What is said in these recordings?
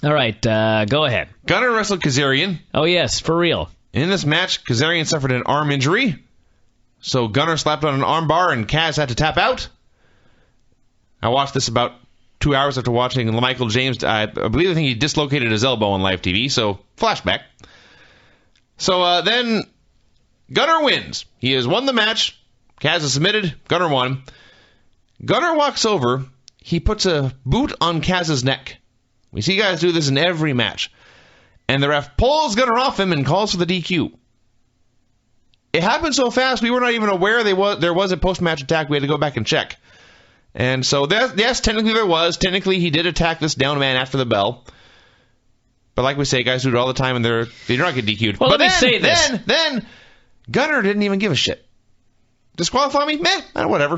All right, go ahead. Gunner wrestled Kazarian. Oh, yes, for real. In this match, Kazarian suffered an arm injury. So Gunner slapped on an arm bar and Kaz had to tap out. I watched this about 2 hours after watching Michael James. I think he dislocated his elbow on live TV, so flashback. So then Gunner wins. He has won the match. Kaz is submitted. Gunner won. Gunner walks over. He puts a boot on Kaz's neck. We see guys do this in every match. And the ref pulls Gunner off him and calls for the DQ. It happened so fast we were not even aware there was a post-match attack. We had to go back and check. And so, yes, technically there was. Technically, he did attack this down man after the bell. But like we say, guys do it all the time, and they're not getting DQ'd. Well, but let me say this. Then Gunner didn't even give a shit. Disqualify me? Meh, whatever.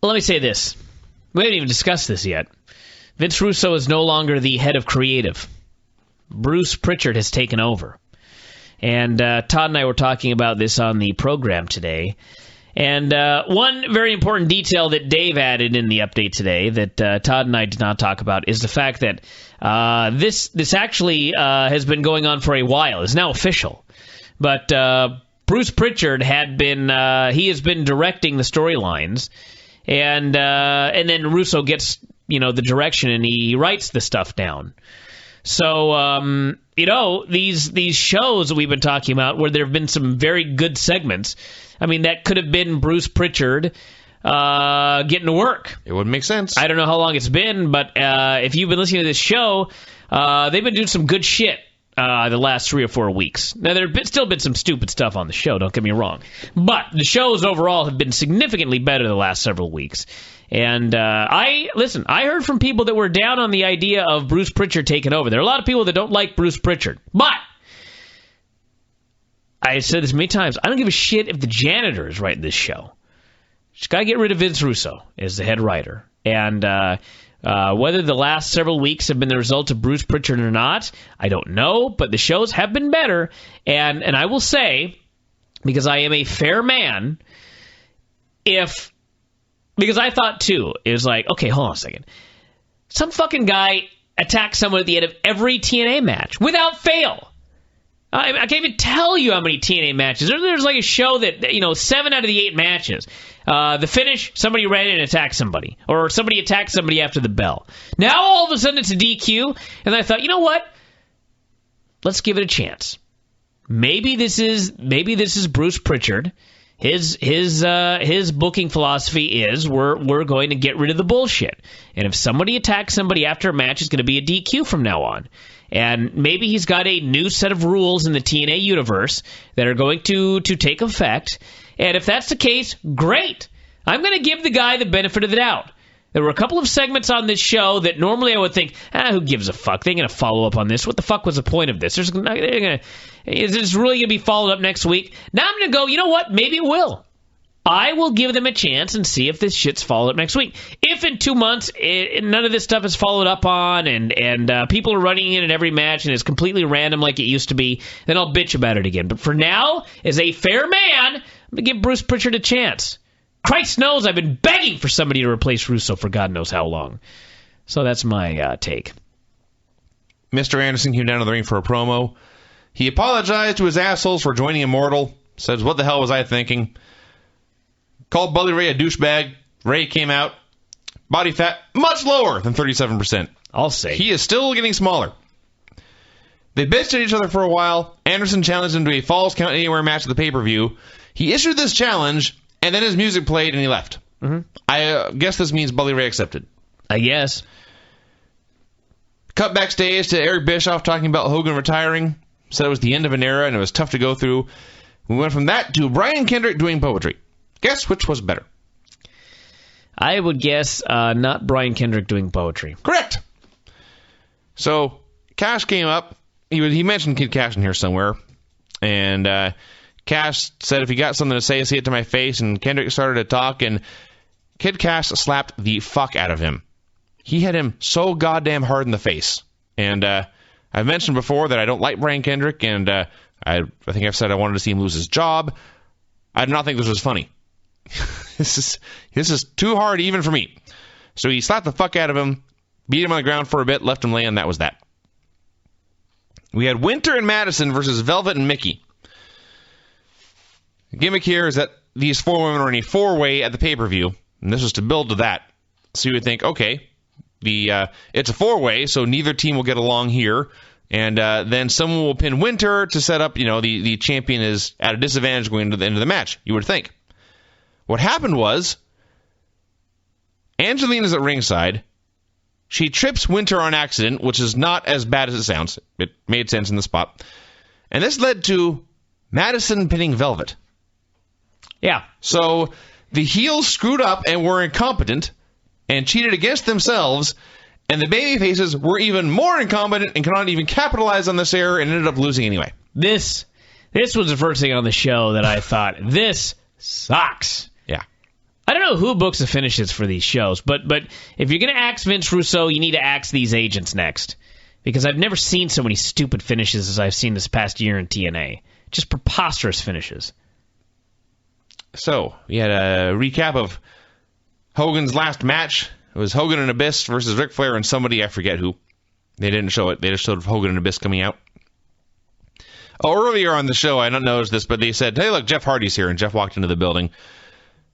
Well, let me say this. We haven't even discussed this yet. Vince Russo is no longer the head of creative. Bruce Pritchard has taken over. And Todd and I were talking about this on the program today. And one very important detail that Dave added in the update today that Todd and I did not talk about is the fact that this actually has been going on for a while. It's now official. But Bruce Pritchard has been directing the storylines. And then Russo gets, the direction and he writes the stuff down. So, these shows that we've been talking about where there have been some very good segments, I mean, that could have been Bruce Pritchard getting to work. It would make sense. I don't know how long it's been, but if you've been listening to this show, they've been doing some good shit the last 3 or 4 weeks. Now, there have still been some stupid stuff on the show, don't get me wrong. But the shows overall have been significantly better the last several weeks. And I heard from people that were down on the idea of Bruce Pritchard taking over. There are a lot of people that don't like Bruce Pritchard. But I said this many times. I don't give a shit if the janitor is writing this show. Just got to get rid of Vince Russo as the head writer. And whether the last several weeks have been the result of Bruce Pritchard or not, I don't know. But the shows have been better. And I will say, because I am a fair man, because I thought, too, it was like, okay, hold on a second. Some fucking guy attacks someone at the end of every TNA match without fail. I can't even tell you how many TNA matches. There's like a show that, 7 out of the 8 matches. The finish, somebody ran in and attacked somebody. Or somebody attacked somebody after the bell. Now, all of a sudden, it's a DQ. And I thought, you know what? Let's give it a chance. Maybe this is Bruce Pritchard. His booking philosophy is we're going to get rid of the bullshit. And if somebody attacks somebody after a match, it's going to be a DQ from now on. And maybe he's got a new set of rules in the TNA universe that are going to take effect. And if that's the case, great. I'm going to give the guy the benefit of the doubt. There were a couple of segments on this show that normally I would think, who gives a fuck? They're going to follow up on this. What the fuck was the point of this? Is this really going to be followed up next week? Now I'm going to go, you know what? Maybe it will. I will give them a chance and see if this shit's followed up next week. If in 2 months none of this stuff is followed up on and people are running in at every match and it's completely random like it used to be, then I'll bitch about it again. But for now, as a fair man, I'm going to give Bruce Pritchard a chance. Christ knows I've been begging for somebody to replace Russo for God knows how long. So that's my take. Mr. Anderson came down to the ring for a promo. He apologized to his assholes for joining Immortal. Says, what the hell was I thinking? Called Bully Ray a douchebag. Ray came out. Body fat much lower than 37%. I'll say. He is still getting smaller. They bitched at each other for a while. Anderson challenged him to a Falls Count Anywhere match at the pay-per-view. He issued this challenge, and then his music played and he left. Mm-hmm. I guess this means Bully Ray accepted. I guess. Cut backstage to Eric Bischoff talking about Hogan retiring. Said it was the end of an era and it was tough to go through. We went from that to Bryan Kendrick doing poetry. Guess which was better? I would guess not Bryan Kendrick doing poetry. Correct. So Cash came up. He mentioned Kid Cash in here somewhere. And Cash said, if you got something to say it to my face. And Kendrick started to talk. And Kid Cash slapped the fuck out of him. He hit him so goddamn hard in the face. And I've mentioned before that I don't like Bryan Kendrick. And I think I've said I wanted to see him lose his job. I do not think this was funny. This is too hard even for me. So he slapped the fuck out of him, beat him on the ground for a bit, left him laying, that was that. we had Winter and Madison versus Velvet and Mickey. The gimmick here is that these 4 women are in a 4-way at the pay-per-view, and this was to build to that. So you would think, okay, it's a 4-way, so neither team will get along here, and then someone will pin Winter to set up, the champion is at a disadvantage going into the end of the match, you would think. What happened was, Angelina's at ringside. She trips Winter on accident, which is not as bad as it sounds. It made sense in the spot. And this led to Madison pinning Velvet. Yeah. So the heels screwed up and were incompetent and cheated against themselves, and the babyfaces were even more incompetent and could not even capitalize on this error and ended up losing anyway. This was the first thing on the show that I thought, this sucks. Yeah. I don't know who books the finishes for these shows, but if you're going to axe Vince Russo, you need to axe these agents next. Because I've never seen so many stupid finishes as I've seen this past year in TNA. Just preposterous finishes. So, we had a recap of Hogan's last match. It was Hogan and Abyss versus Ric Flair and somebody, I forget who. They didn't show it. They just showed Hogan and Abyss coming out. Oh, earlier on the show, I don't notice this, but they said, hey, look, Jeff Hardy's here, and Jeff walked into the building.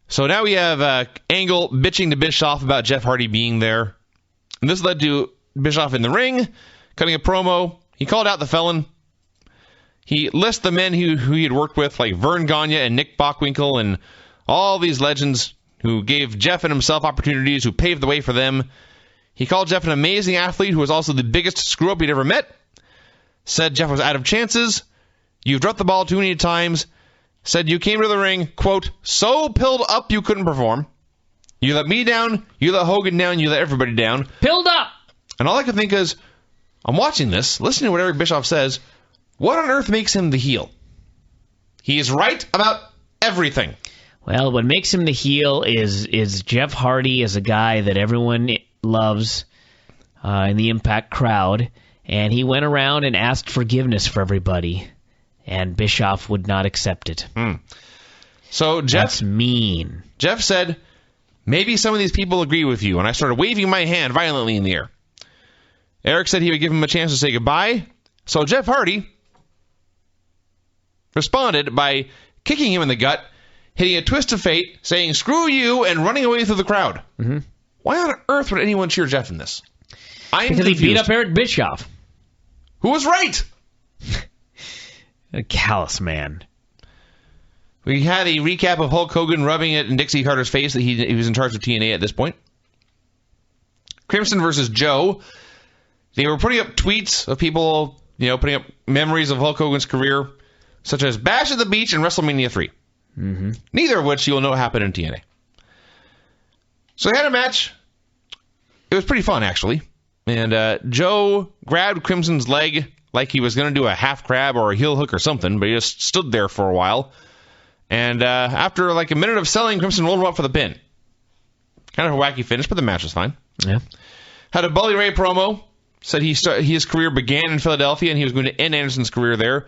So now we have Angle bitching to Bischoff about Jeff Hardy being there. And this led to Bischoff in the ring, cutting a promo. He called out the felon. He lists the men who he had worked with, like Vern Gagne and Nick Bockwinkel, and all these legends who gave Jeff and himself opportunities, who paved the way for them. He called Jeff an amazing athlete who was also the biggest screw-up he'd ever met. Said Jeff was out of chances. You've dropped the ball too many times. Said you came to the ring, quote, so pilled up you couldn't perform. You let me down, you let Hogan down, you let everybody down. Pilled up! And all I could think is, I'm watching this, listening to what Eric Bischoff says, what on earth makes him the heel? He is right about everything. Well, what makes him the heel is Jeff Hardy as a guy that everyone loves in the Impact crowd, and he went around and asked forgiveness for everybody, and Bischoff would not accept it. So That's mean. Jeff said, maybe some of these people agree with you, and I started waving my hand violently in the air. Eric said he would give him a chance to say goodbye, so Jeff Hardy responded by kicking him in the gut, hitting a twist of fate, saying, screw you, and running away through the crowd. Mm-hmm. Why on earth would anyone cheer Jeff in this? Because he beat up Eric Bischoff. Who was right? A callous man. We had a recap of Hulk Hogan rubbing it in Dixie Carter's face that he was in charge of TNA at this point. Crimson versus Joe. They were putting up tweets of people, putting up memories of Hulk Hogan's career, such as Bash at the Beach and WrestleMania 3. Mm-hmm. Neither of which you'll know happened in TNA. So they had a match. It was pretty fun, actually. And Joe grabbed Crimson's leg like he was going to do a half crab or a heel hook or something, but he just stood there for a while. And after like a minute of selling, Crimson rolled him up for the pin. Kind of a wacky finish, but the match was fine. Yeah. Had a Bully Ray promo. Said his career began in Philadelphia and he was going to end Anderson's career there.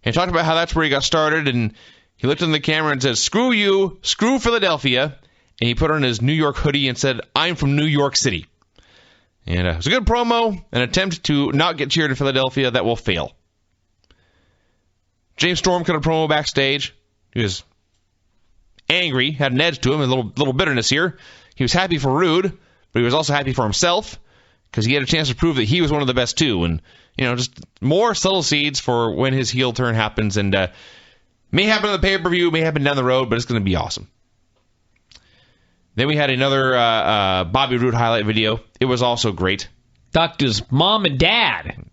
And talked about how that's where he got started. And he looked in the camera and said, screw you, screw Philadelphia. And he put on his New York hoodie and said, I'm from New York City. And it was a good promo, an attempt to not get cheered in Philadelphia that will fail. James Storm cut a promo backstage. He was angry, had an edge to him, a little bitterness here. He was happy for Roode, but he was also happy for himself because he had a chance to prove that he was one of the best too. And, just more subtle seeds for when his heel turn happens. And may happen on the pay-per-view, may happen down the road, but it's going to be awesome. Then we had another Bobby Roode highlight video. It was also great. Talked to his mom and dad.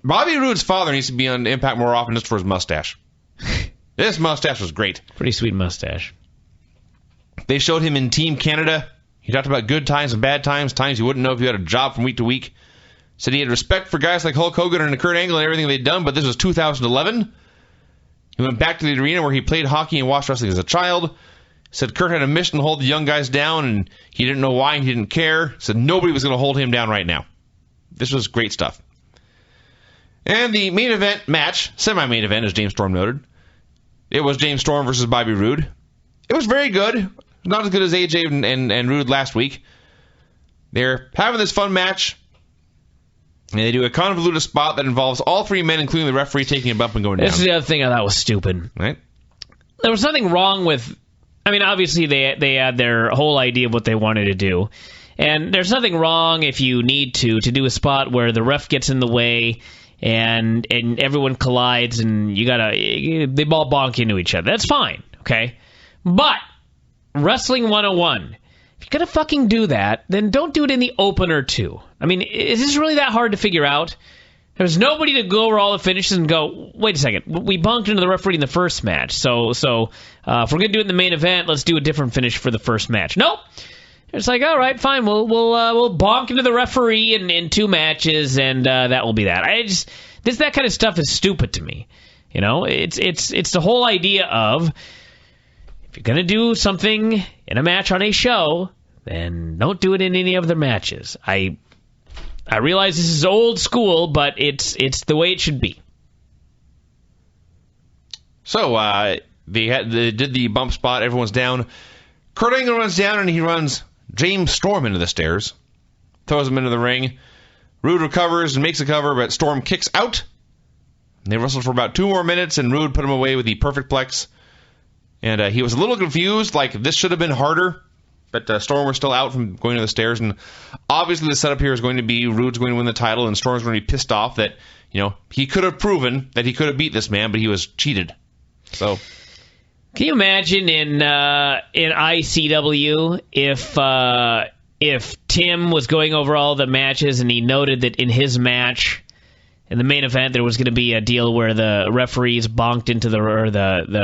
Bobby Roode's father needs to be on Impact more often just for his mustache. This mustache was great. Pretty sweet mustache. They showed him in Team Canada. He talked about good times and bad times, times you wouldn't know if you had a job from week to week. Said he had respect for guys like Hulk Hogan and Kurt Angle and everything they'd done, but this was 2011. He went back to the arena where he played hockey and watched wrestling as a child. Said Kurt had a mission to hold the young guys down, and he didn't know why and he didn't care. Said nobody was going to hold him down right now. This was great stuff. And the main event match, semi-main event, as James Storm noted, it was James Storm versus Bobby Roode. It was very good. Not as good as AJ and Roode last week. They're having this fun match. And they do a convoluted spot that involves all three men, including the referee, taking a bump and going down. This is the other thing I thought was stupid. Right? There was nothing wrong with... I mean, obviously, they had their whole idea of what they wanted to do. And there's nothing wrong if you need to do a spot where the ref gets in the way and everyone collides and they all bonk into each other. That's fine, okay? But Wrestling 101, if you're going to fucking do that, then don't do it in the opener, too. I mean, is this really that hard to figure out? There's nobody to go over all the finishes and go, wait a second, we bonked into the referee in the first match, so if we're going to do it in the main event, let's do a different finish for the first match. Nope. It's like, all right, fine, we'll bonk into the referee in 2 matches, and that will be that. That kind of stuff is stupid to me. You know, it's the whole idea of, if you're going to do something in a match on a show, then don't do it in any other matches. I realize this is old school, but it's the way it should be. So they did the bump spot. Everyone's down. Kurt Angle runs down, and he runs James Storm into the stairs. Throws him into the ring. Roode recovers and makes a cover, but Storm kicks out. And they wrestled for about 2 more minutes, and Roode put him away with the perfect plex. And he was a little confused, like this should have been harder. But Storm was still out from going to the stairs, and obviously the setup here is going to be Roode's going to win the title, and Storm's going to be pissed off that, you know, he could have proven that he could have beat this man, but he was cheated. So, can you imagine in ICW if Tim was going over all the matches and he noted that in his match, in the main event, there was going to be a deal where the referees bonked into the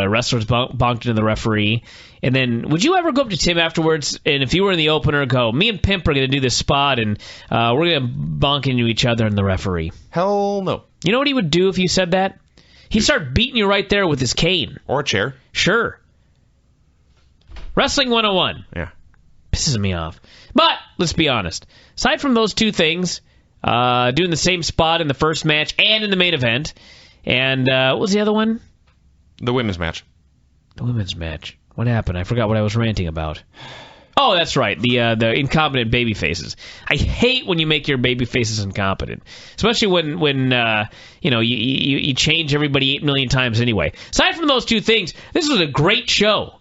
wrestlers bonked into the referee. And then, would you ever go up to Tim afterwards, and if you were in the opener, go, me and Pimp are going to do this spot, and we're going to bonk into each other and the referee? Hell no. You know what he would do if you said that? He'd start beating you right there with his cane. Or a chair. Sure. Wrestling 101. Yeah. Pisses me off. But, let's be honest. Aside from those 2 things, doing the same spot in the first match and in the main event, and what was the other one? The women's match. The women's match. What happened? I forgot what I was ranting about. Oh, that's right. The incompetent baby faces. I hate when you make your baby faces incompetent, especially when you change everybody 8 million times anyway. Aside from those 2 things, this was a great show.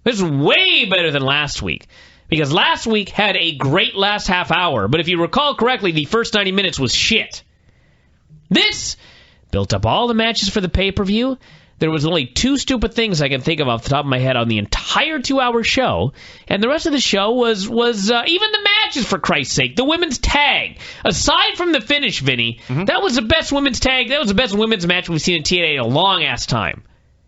This was way better than last week, because last week had a great last half hour, but if you recall correctly, the first 90 minutes was shit. This built up all the matches for the pay-per-view. There was only 2 stupid things I can think of off the top of my head on the entire 2-hour show, and the rest of the show was even the matches, for Christ's sake. The women's tag, aside from the finish, Vinny, that was the best women's tag. That was the best women's match we've seen in TNA in a long ass time.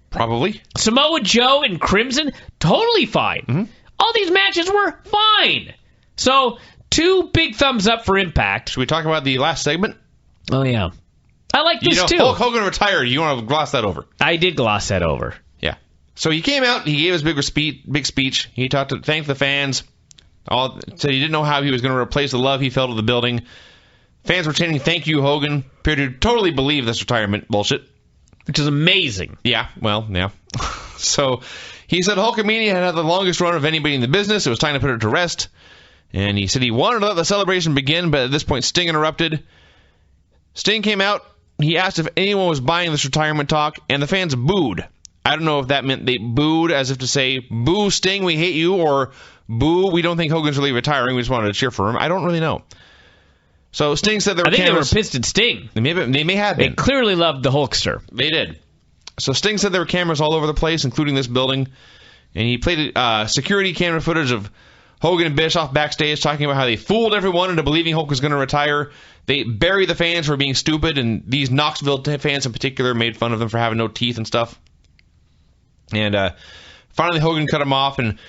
Probably. Samoa Joe and Crimson, totally fine. All these matches were fine. So 2 big thumbs up for Impact. Should we talk about the last segment? Oh yeah. I like this, too. Hulk Hogan retired. You want to gloss that over? I did gloss that over. Yeah. So he came out. He gave his big speech. He thanked the fans. Said he didn't know how he was going to replace the love he felt of the building. Fans were chanting, "Thank you, Hogan." Appeared to totally believe this retirement bullshit. Which is amazing. Yeah. Well, yeah. So he said Hulkamania had the longest run of anybody in the business. It was time to put it to rest. And he said he wanted to let the celebration begin, but at this point Sting interrupted. Sting came out. He asked if anyone was buying this retirement talk, and the fans booed. I don't know if that meant they booed as if to say, "Boo, Sting, we hate you," or "Boo, we don't think Hogan's really retiring. We just wanted to cheer for him." I don't really know. So Sting said there were cameras. I think they were pissed at Sting. They may have been. They clearly loved the Hulkster. They did. So Sting said there were cameras all over the place, including this building, and he played security camera footage of Hogan and Bischoff backstage talking about how they fooled everyone into believing Hulk was going to retire. They buried the fans for being stupid, and these Knoxville fans in particular made fun of them for having no teeth and stuff. And finally Hogan cut him off, and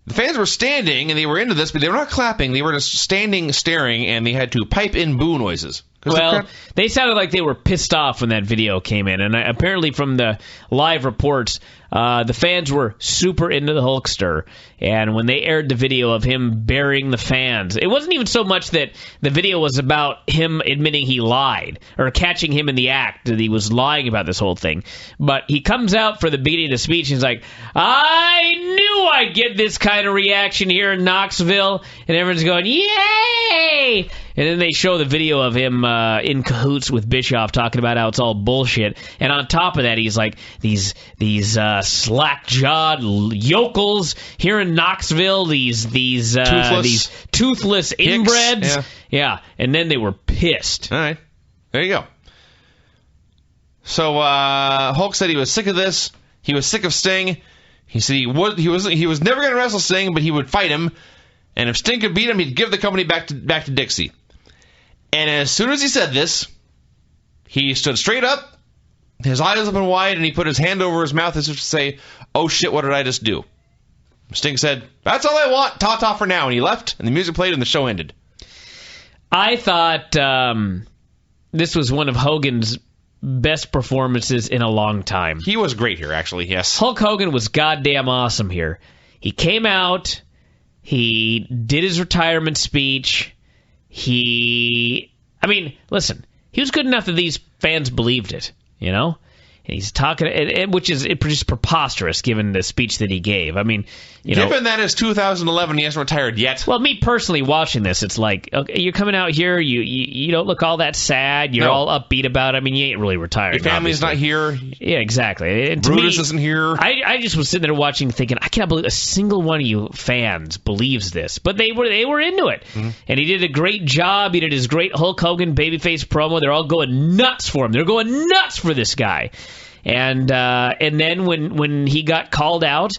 the fans were standing, and they were into this, but they were not clapping. They were just standing, staring, and they had to pipe in boo noises. Well, they sounded like they were pissed off when that video came in, and apparently from the live reports, the fans were super into the Hulkster, and when they aired the video of him burying the fans, it wasn't even so much that the video was about him admitting he lied, or catching him in the act that he was lying about this whole thing, but he comes out for the beginning of the speech, and he's like, "I knew I get this kind of reaction here in Knoxville, and everyone's going, yay! And then they show the video of him in cahoots with Bischoff talking about how it's all bullshit. And on top of that, he's like, these slack-jawed yokels here in Knoxville, these toothless inbreds. Yeah, and then they were pissed. All right, there you go. So Hulk said he was sick of this. He was sick of Sting. He said he was never going to wrestle Sting, but he would fight him. And if Sting could beat him, he'd give the company back to Dixie. And as soon as he said this, he stood straight up, his eyes open wide, and he put his hand over his mouth as if to say, "Oh shit, what did I just do?" Sting said, "That's all I want. Ta-ta for now." And he left, and the music played, and the show ended. I thought this was one of Hogan's best performances in a long time. He was great here, actually, yes. Hulk Hogan was goddamn awesome here. He came out, he did his retirement speech, listen, he was good enough that these fans believed it, you know? And he's talking, which is just preposterous given the speech that he gave. I mean, given that it's 2011, he hasn't retired yet. Well, me personally watching this, it's like, okay, you're coming out here, you don't look all that sad, you're all upbeat about it. I mean, you ain't really retired. Your family's not here. Yeah, exactly. And Brutus isn't here. I just was sitting there watching, thinking, I cannot believe a single one of you fans believes this. But they were into it. Mm-hmm. And he did a great job. He did his great Hulk Hogan babyface promo. They're all going nuts for him. They're going nuts for this guy. And then when he got called out,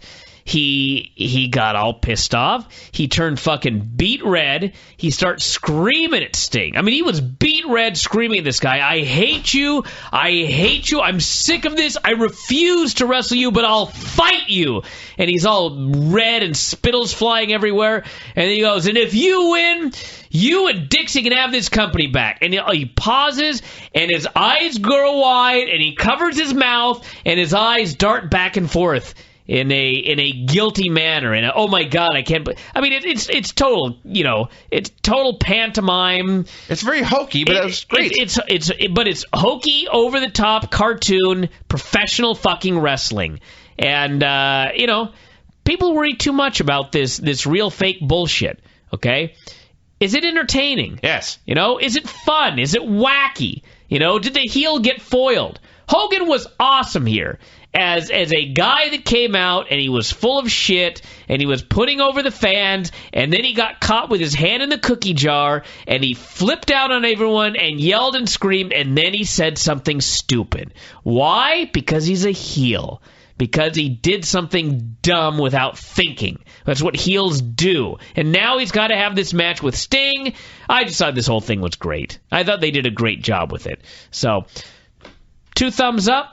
he got all pissed off. He turned fucking beet red. He started screaming at Sting. I mean, he was beet red screaming at this guy. I hate you. I hate you. I'm sick of this. I refuse to wrestle you, but I'll fight you. And he's all red and spittles flying everywhere. And then he goes, and if you win, you and Dixie can have this company back. And he pauses, and his eyes grow wide, and he covers his mouth, and his eyes dart back and forth in a guilty manner. And oh my God, I can't. I mean, it's total, it's total pantomime. It's very hokey, but it's great. It's hokey, over the top, cartoon, professional fucking wrestling. And people worry too much about this real fake bullshit. Okay. Is it entertaining? Yes. Is it fun? Is it wacky? Did the heel get foiled? Hogan was awesome here as a guy that came out and he was full of shit and he was putting over the fans, and then he got caught with his hand in the cookie jar and he flipped out on everyone and yelled and screamed, and then he said something stupid. Why? Because he's a heel. Because he did something dumb without thinking. That's what heels do. And now he's got to have this match with Sting. I just thought this whole thing was great. I thought they did a great job with it. So, 2 thumbs up.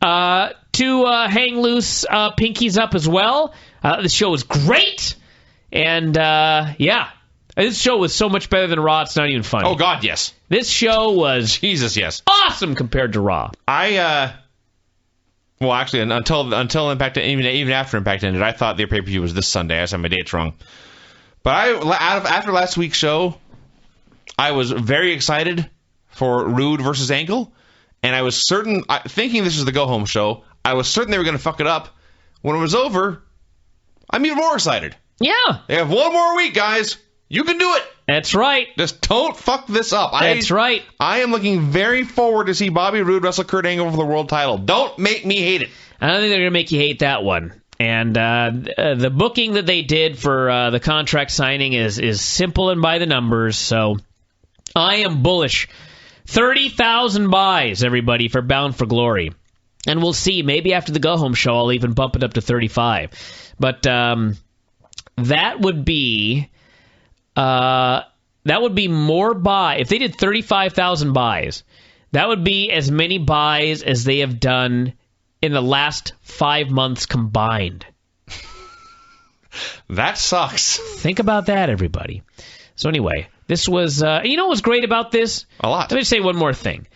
2 hang loose pinkies up as well. The show was great. And, this show was so much better than Raw, it's not even funny. Oh, God, yes. This show was Jesus, yes, awesome compared to Raw. Well, actually, until Impact, even after Impact ended, I thought their pay-per-view was this Sunday. I just had my dates wrong. But after last week's show, I was very excited for Roode versus Angle, and I was certain, thinking this was the go-home show, I was certain they were going to fuck it up. When it was over, I'm even more excited. Yeah. They have one more week, guys. You can do it. That's right. Just don't fuck this up. That's right. I am looking very forward to see Bobby Roode wrestle Kurt Angle for the world title. Don't make me hate it. I don't think they're going to make you hate that one. And the booking that they did for the contract signing is simple and by the numbers. So I am bullish. 30,000 buys, everybody, for Bound for Glory. And we'll see. Maybe after the go-home show, I'll even bump it up to 35. But that would be... that would be more buys. If they did 35,000 buys, that would be as many buys as they have done in the last 5 months combined. That sucks. Think about that, everybody. So anyway, this was... what was great about this? A lot. Let me say one more thing.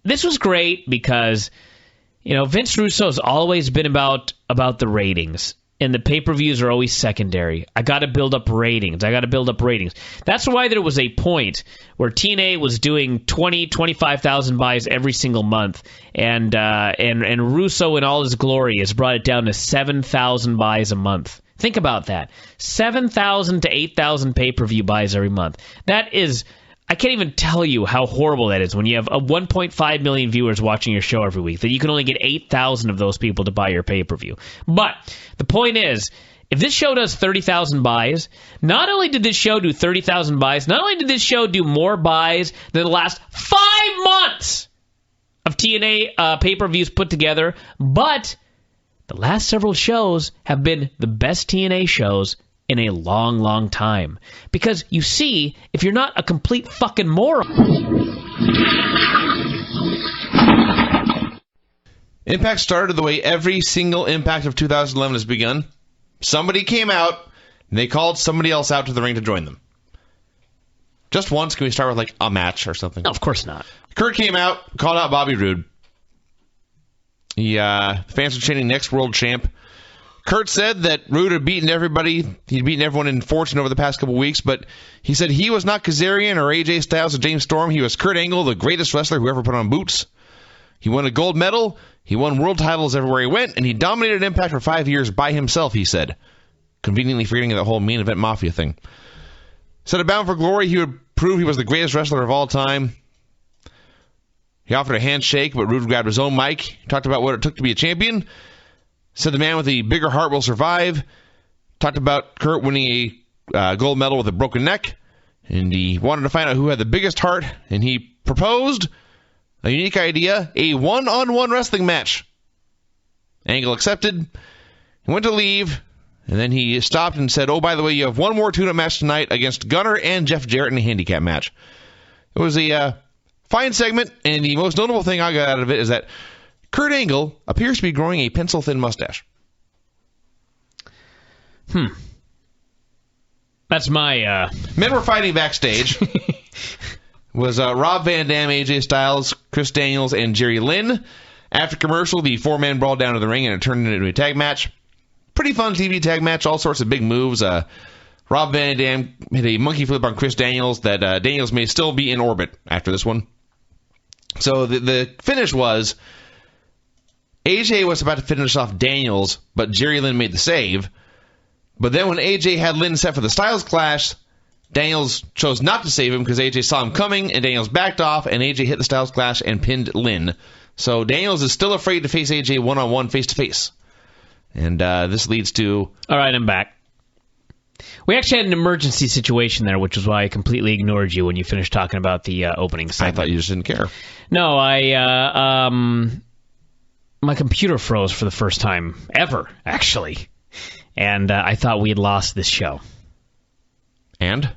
This was great because, Vince Russo has always been about the ratings. and the pay-per-views are always secondary. I got to build up ratings. That's why there was a point where TNA was doing 25,000 buys every single month, and Russo in all his glory has brought it down to 7,000 buys a month. Think about that. 7,000 to 8,000 pay-per-view buys every month. That is... I can't even tell you how horrible that is when you have a 1.5 million viewers watching your show every week, that you can only get 8,000 of those people to buy your pay-per-view. But the point is, if this show does 30,000 buys, not only did this show do 30,000 buys, not only did this show do more buys than the last 5 months of TNA pay-per-views put together, but the last several shows have been the best TNA shows in a long, long time. Because, you see, if you're not a complete fucking moron... Impact started the way every single Impact of 2011 has begun. Somebody came out, and they called somebody else out to the ring to join them. Just once, can we start with, like, a match or something? No, of course not. Kurt came out, called out Bobby Roode. Fans were chanting next world champ. Kurt said that Roode had beaten everybody. He'd beaten everyone in Fortune over the past couple weeks, but he said he was not Kazarian or AJ Styles or James Storm. He was Kurt Angle, the greatest wrestler who ever put on boots. He won a gold medal. He won world titles everywhere he went, and he dominated Impact for 5 years by himself, he said. Conveniently forgetting the whole main event mafia thing. Said at Bound for Glory, he would prove he was the greatest wrestler of all time. He offered a handshake, but Roode grabbed his own mic. He talked about what it took to be a champion. Said the man with the bigger heart will survive. Talked about Kurt winning a gold medal with a broken neck. And he wanted to find out who had the biggest heart. And he proposed a unique idea, a one-on-one wrestling match. Angle accepted. He went to leave. And then he stopped and said, oh, by the way, you have one more tune-up match tonight against Gunner and Jeff Jarrett in a handicap match. It was a fine segment. And the most notable thing I got out of it is that Kurt Angle appears to be growing a pencil-thin mustache. That's my... Men were fighting backstage. Was Rob Van Dam, AJ Styles, Chris Daniels, and Jerry Lynn. After commercial, the four-man brawled down to the ring and it turned into a tag match. Pretty fun TV tag match, all sorts of big moves. Rob Van Dam hit a monkey flip on Chris Daniels that Daniels may still be in orbit after this one. So the finish was... AJ was about to finish off Daniels, but Jerry Lynn made the save. But then when AJ had Lynn set for the Styles Clash, Daniels chose not to save him because AJ saw him coming, and Daniels backed off, and AJ hit the Styles Clash and pinned Lynn. So Daniels is still afraid to face AJ one-on-one, face-to-face. And this leads to... All right, I'm back. We actually had an emergency situation there, which is why I completely ignored you when you finished talking about the opening segment. I thought you just didn't care. No, my computer froze for the first time ever, actually. And I thought we had lost this show. And?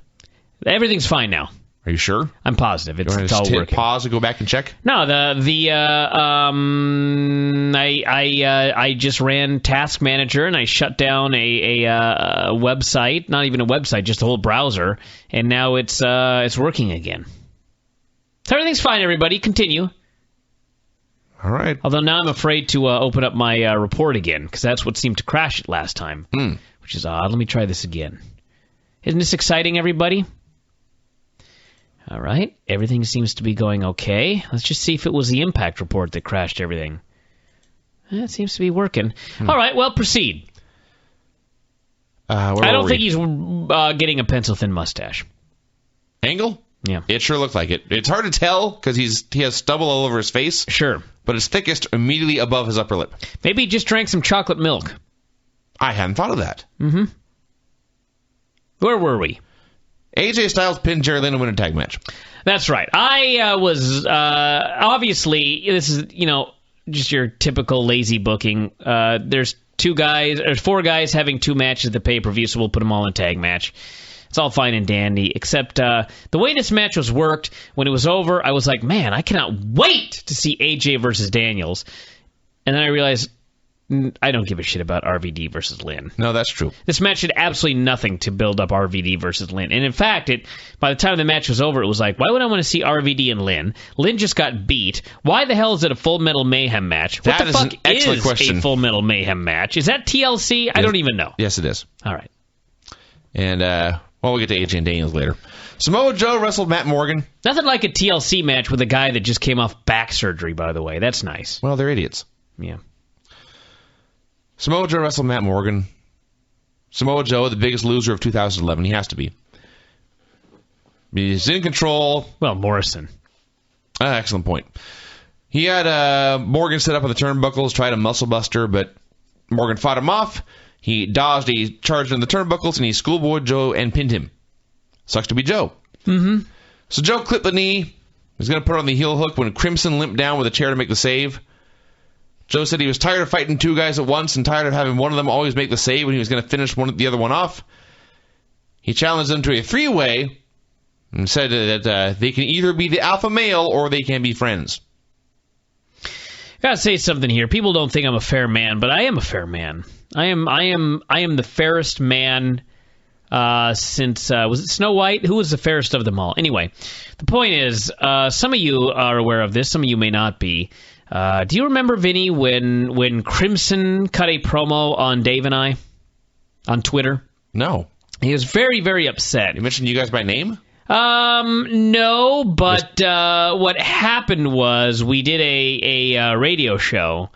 Everything's fine now. Are you sure? I'm positive. It's all working. working. Pause and go back and check? No, I just ran Task Manager and I shut down a website, not even a website, just a whole browser, and now it's working again. So everything's fine, everybody. Continue. All right. Although now I'm afraid to open up my report again, because that's what seemed to crash it last time, which is odd. Let me try this again. Isn't this exciting, everybody? All right. Everything seems to be going okay. Let's just see if it was the Impact report that crashed everything. It seems to be working. All right. Well, proceed. I don't think he's getting a pencil-thin mustache. Angle? Yeah. It sure looked like it. It's hard to tell because he has stubble all over his face. Sure. But it's thickest immediately above his upper lip. Maybe he just drank some chocolate milk. I hadn't thought of that. Mm-hmm. Where were we? AJ Styles pinned Jerry Lynn to win a tag match. That's right. I was, obviously, this is, just your typical lazy booking. There's four guys having two matches at the pay-per-view, so we'll put them all in a tag match. It's all fine and dandy, except the way this match was worked, when it was over, I was like, man, I cannot wait to see AJ versus Daniels. And then I realized, I don't give a shit about RVD versus Lynn. No, that's true. This match did absolutely nothing to build up RVD versus Lynn. And in fact, by the time the match was over, it was like, why would I want to see RVD and Lynn? Lynn just got beat. Why the hell is it a Full Metal Mayhem match? What the fuck is a Full Metal Mayhem match? Is that TLC? Yes. I don't even know. Yes, it is. All right. And, we'll get to AJ and Daniels later. Samoa Joe wrestled Matt Morgan. Nothing like a TLC match with a guy that just came off back surgery, by the way. That's nice. Well, they're idiots. Yeah. Samoa Joe wrestled Matt Morgan. Samoa Joe, the biggest loser of 2011. He has to be. He's in control. Well, Morrison. Excellent point. He had Morgan set up on the turnbuckles, tried a muscle buster, but Morgan fought him off. He dodged, he charged in the turnbuckles, and he schoolboyed Joe and pinned him. Sucks to be Joe. Mm-hmm. So Joe clipped the knee. He's going to put it on the heel hook when Crimson limped down with a chair to make the save. Joe said he was tired of fighting two guys at once and tired of having one of them always make the save when he was going to finish the other one off. He challenged them to a three-way and said that they can either be the alpha male or they can be friends. Gotta say something here. People don't think I'm a fair man, but I am a fair man. I am the fairest man since was it Snow White? Who was the fairest of them all? Anyway, the point is, some of you are aware of this, some of you may not be. Do you remember, Vinny, when Crimson cut a promo on Dave and I on Twitter? No. He was very, very upset. You mentioned you guys by name? No, but what happened was we did a radio show,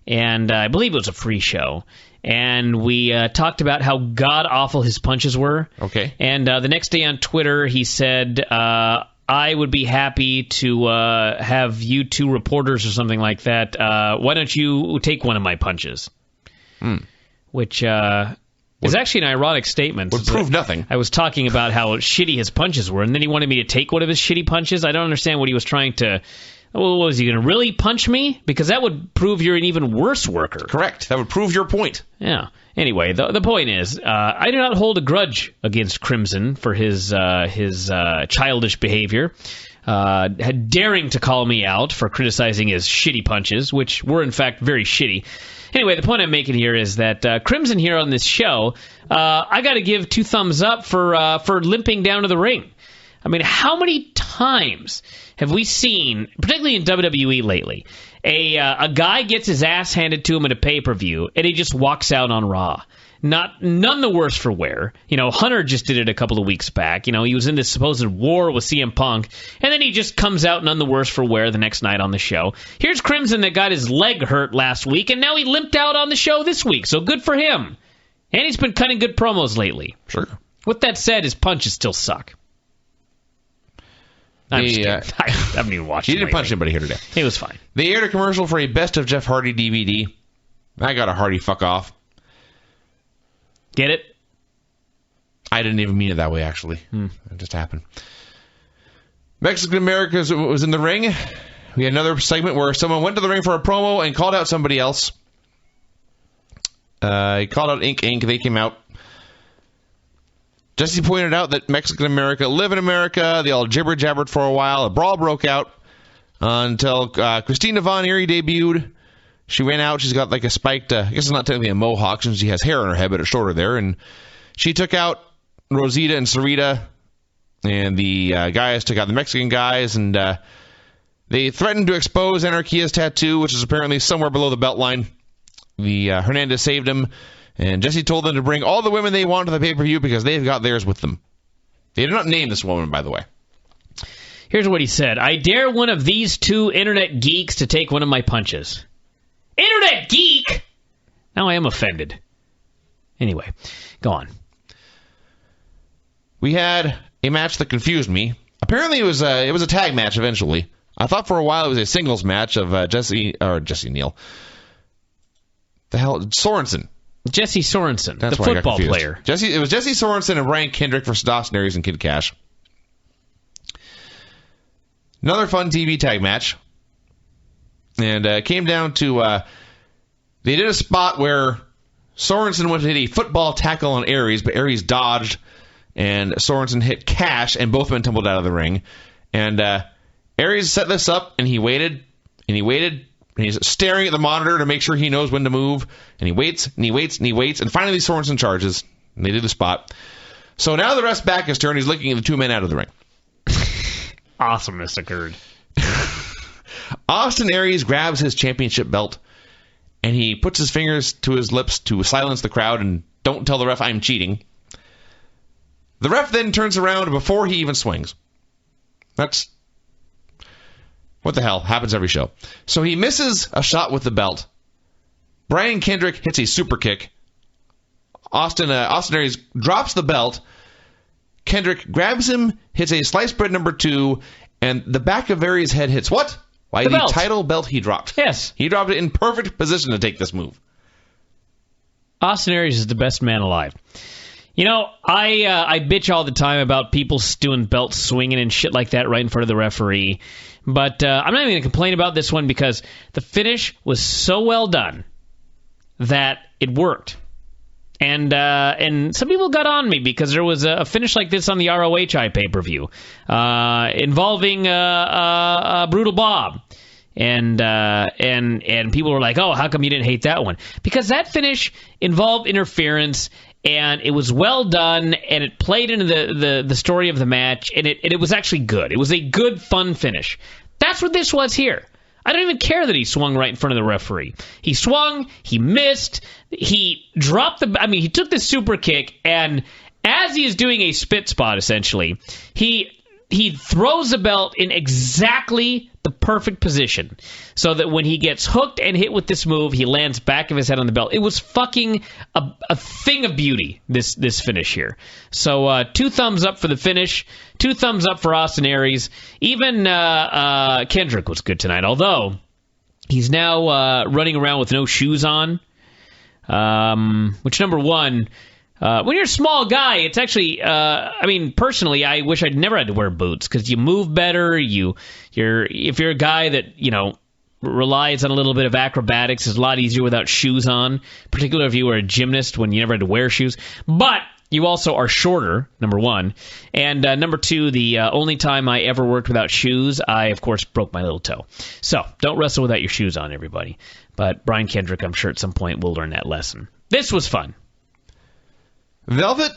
and I believe it was a free show, and we talked about how god-awful his punches were. Okay. And the next day on Twitter, he said, I would be happy to have you two reporters or something like that. Why don't you take one of my punches? Which is actually an ironic statement. Would prove nothing. I was talking about how shitty his punches were, and then he wanted me to take one of his shitty punches. I don't understand what he was trying to... Well, was he going to really punch me? Because that would prove you're an even worse worker. Correct. That would prove your point. Yeah. Anyway, the point is, I do not hold a grudge against Crimson for his childish behavior, daring to call me out for criticizing his shitty punches, which were in fact very shitty. Anyway, the point I'm making here is that Crimson here on this show, I got to give 2 thumbs up for limping down to the ring. I mean, how many times have we seen, particularly in WWE lately, a guy gets his ass handed to him at a pay-per-view, and he just walks out on Raw? None the worse for wear. You know, Hunter just did it a couple of weeks back. You know, he was in this supposed war with CM Punk, and then he just comes out none the worse for wear the next night on the show. Here's Crimson that got his leg hurt last week, and now he limped out on the show this week, so good for him. And he's been cutting good promos lately. Sure. With that said, his punches still suck. I haven't even watched it. He didn't punch anybody here today. It was fine. They aired a commercial for a Best of Jeff Hardy DVD. I got a Hardy fuck off. Get it? I didn't even mean it that way, actually. It just happened. Mexican America was in the ring. We had another segment where someone went to the ring for a promo and called out somebody else. He called out Inc. They came out. Jesse pointed out that Mexican America live in America. They all jibber-jabbered for a while. A brawl broke out until Christina Von Eerie debuted. She ran out. She's got like a spiked, I guess it's not technically a mohawk since she has hair on her head, but it's shorter there. And she took out Rosita and Sarita. And the guys took out the Mexican guys. And they threatened to expose Anarquia's tattoo, which is apparently somewhere below the belt line. Hernandez saved him. And Jesse told them to bring all the women they want to the pay-per-view because they've got theirs with them. They did not name this woman, by the way. Here's what he said. I dare one of these 2 internet geeks to take one of my punches. Internet geek? Now I am offended. Anyway, go on. We had a match that confused me. Apparently it was a tag match eventually. I thought for a while it was a singles match of Jesse Neal. The hell? Sorensen. Jesse Sorensen, That's the why football player. It was Jesse Sorensen and Ryan Kendrick versus Dawson Aries and Kid Cash. Another fun TV tag match. And it came down to, they did a spot where Sorensen went to hit a football tackle on Aries, but Aries dodged, and Sorensen hit Cash, and both men tumbled out of the ring. And Aries set this up, and he waited, And he's staring at the monitor to make sure he knows when to move. And he waits, and he waits, and he waits. And finally, Sorensen charges. And they do the spot. So now the ref's back is turned. He's looking at the two men out of the ring. Awesomeness occurred. Austin Aries grabs his championship belt. And he puts his fingers to his lips to silence the crowd and don't tell the ref I'm cheating. The ref then turns around before he even swings. That's... what the hell? Happens every show. So he misses a shot with the belt. Bryan Kendrick hits a super kick. Austin Aries drops the belt. Kendrick grabs him, hits a sliced bread number 2, and the back of Aries' head hits what? Why, the title belt he dropped. Yes. He dropped it in perfect position to take this move. Austin Aries is the best man alive. You know, I bitch all the time about people doing belt swinging and shit like that right in front of the referee. But I'm not even going to complain about this one because the finish was so well done that it worked. And some people got on me because there was a finish like this on the ROHI pay-per-view involving Brutal Bob. And people were like, oh, how come you didn't hate that one? Because that finish involved interference, and it was well done, and it played into the story of the match, and it was actually good. It was a good, fun finish. That's what this was here. I don't even care that he swung right in front of the referee. He swung, he missed, he dropped he took the super kick, and as he is doing a spit spot, essentially, he throws the belt in exactly the perfect position so that when he gets hooked and hit with this move, he lands back of his head on the belt. It was fucking a thing of beauty, this finish here. So 2 thumbs up for the finish, 2 thumbs up for Austin Aries. Even Kendrick was good tonight, although he's now running around with no shoes on, which, number one, when you're a small guy, it's actually, personally, I wish I'd never had to wear boots because you move better. If you're a guy that, relies on a little bit of acrobatics, it's a lot easier without shoes on, particularly if you were a gymnast when you never had to wear shoes. But you also are shorter, number one. And number 2, the only time I ever worked without shoes, I, of course, broke my little toe. So don't wrestle without your shoes on, everybody. But Bryan Kendrick, I'm sure at some point will learn that lesson. This was fun. Velvet,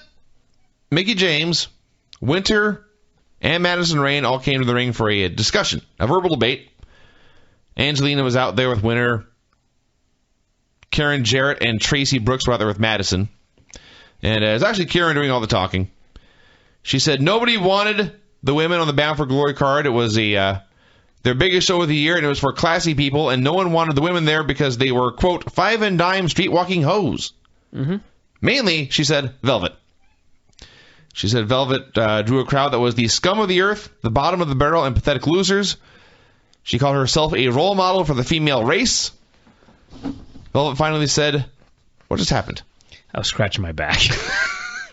Mickie James, Winter, and Madison Rayne all came to the ring for a discussion, a verbal debate. Angelina was out there with Winter. Karen Jarrett and Tracy Brooks were out there with Madison. And it was actually Karen doing all the talking. She said nobody wanted the women on the Bound for Glory card. It was their biggest show of the year, and it was for classy people, and no one wanted the women there because they were, quote, 5 and dime street-walking hoes. Mm-hmm. Mainly, she said, Velvet. She said Velvet drew a crowd that was the scum of the earth, the bottom of the barrel, and pathetic losers. She called herself a role model for the female race. Velvet finally said, what just happened? I was scratching my back.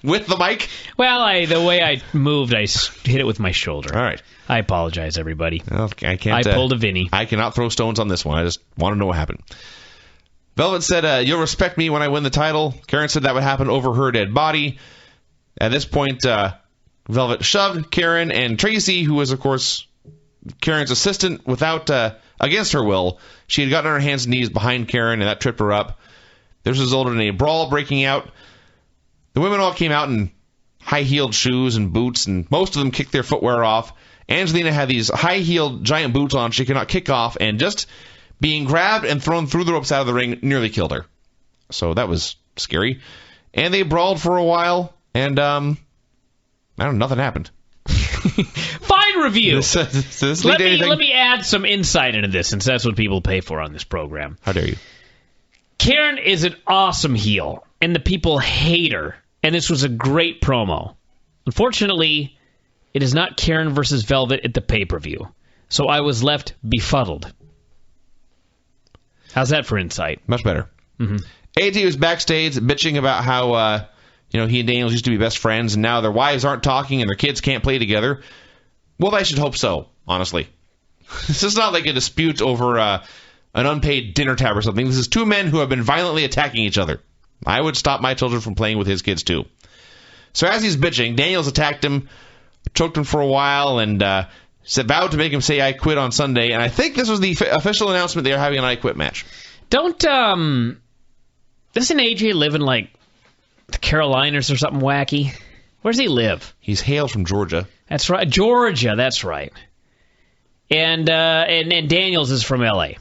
With the mic? Well, the way I moved, I hit it with my shoulder. All right. I apologize, everybody. Okay, I pulled a Vinny. I cannot throw stones on this one. I just want to know what happened. Velvet said, you'll respect me when I win the title. Karen said that would happen over her dead body. At this point, Velvet shoved Karen and Tracy, who was, of course, Karen's assistant, against her will. She had gotten on her hands and knees behind Karen, and that tripped her up. This resulted in a brawl breaking out. The women all came out in high-heeled shoes and boots, and most of them kicked their footwear off. Angelina had these high-heeled giant boots on she could not kick off, and just being grabbed and thrown through the ropes out of the ring nearly killed her. So that was scary. And they brawled for a while, and nothing happened. Fine review. Let me add some insight into this, since that's what people pay for on this program. How dare you? Karen is an awesome heel, and the people hate her, and this was a great promo. Unfortunately, it is not Karen versus Velvet at the pay-per-view, so I was left befuddled. How's that for insight? Much better. Mm-hmm. AT was backstage bitching about how he and Daniels used to be best friends, and now their wives aren't talking and their kids can't play together. Well, I should hope so, honestly. This is not like a dispute over an unpaid dinner tab or something. This is 2 men who have been violently attacking each other. I would stop my children from playing with his kids, too. So as he's bitching, Daniels attacked him, choked him for a while, and vowed to make him say I quit on Sunday, and I think this was the official announcement they are having an I quit match. Doesn't AJ live in, like, the Carolinas or something wacky? Where does he live? He's hailed from Georgia. That's right. Georgia, that's right. And Daniels is from L.A.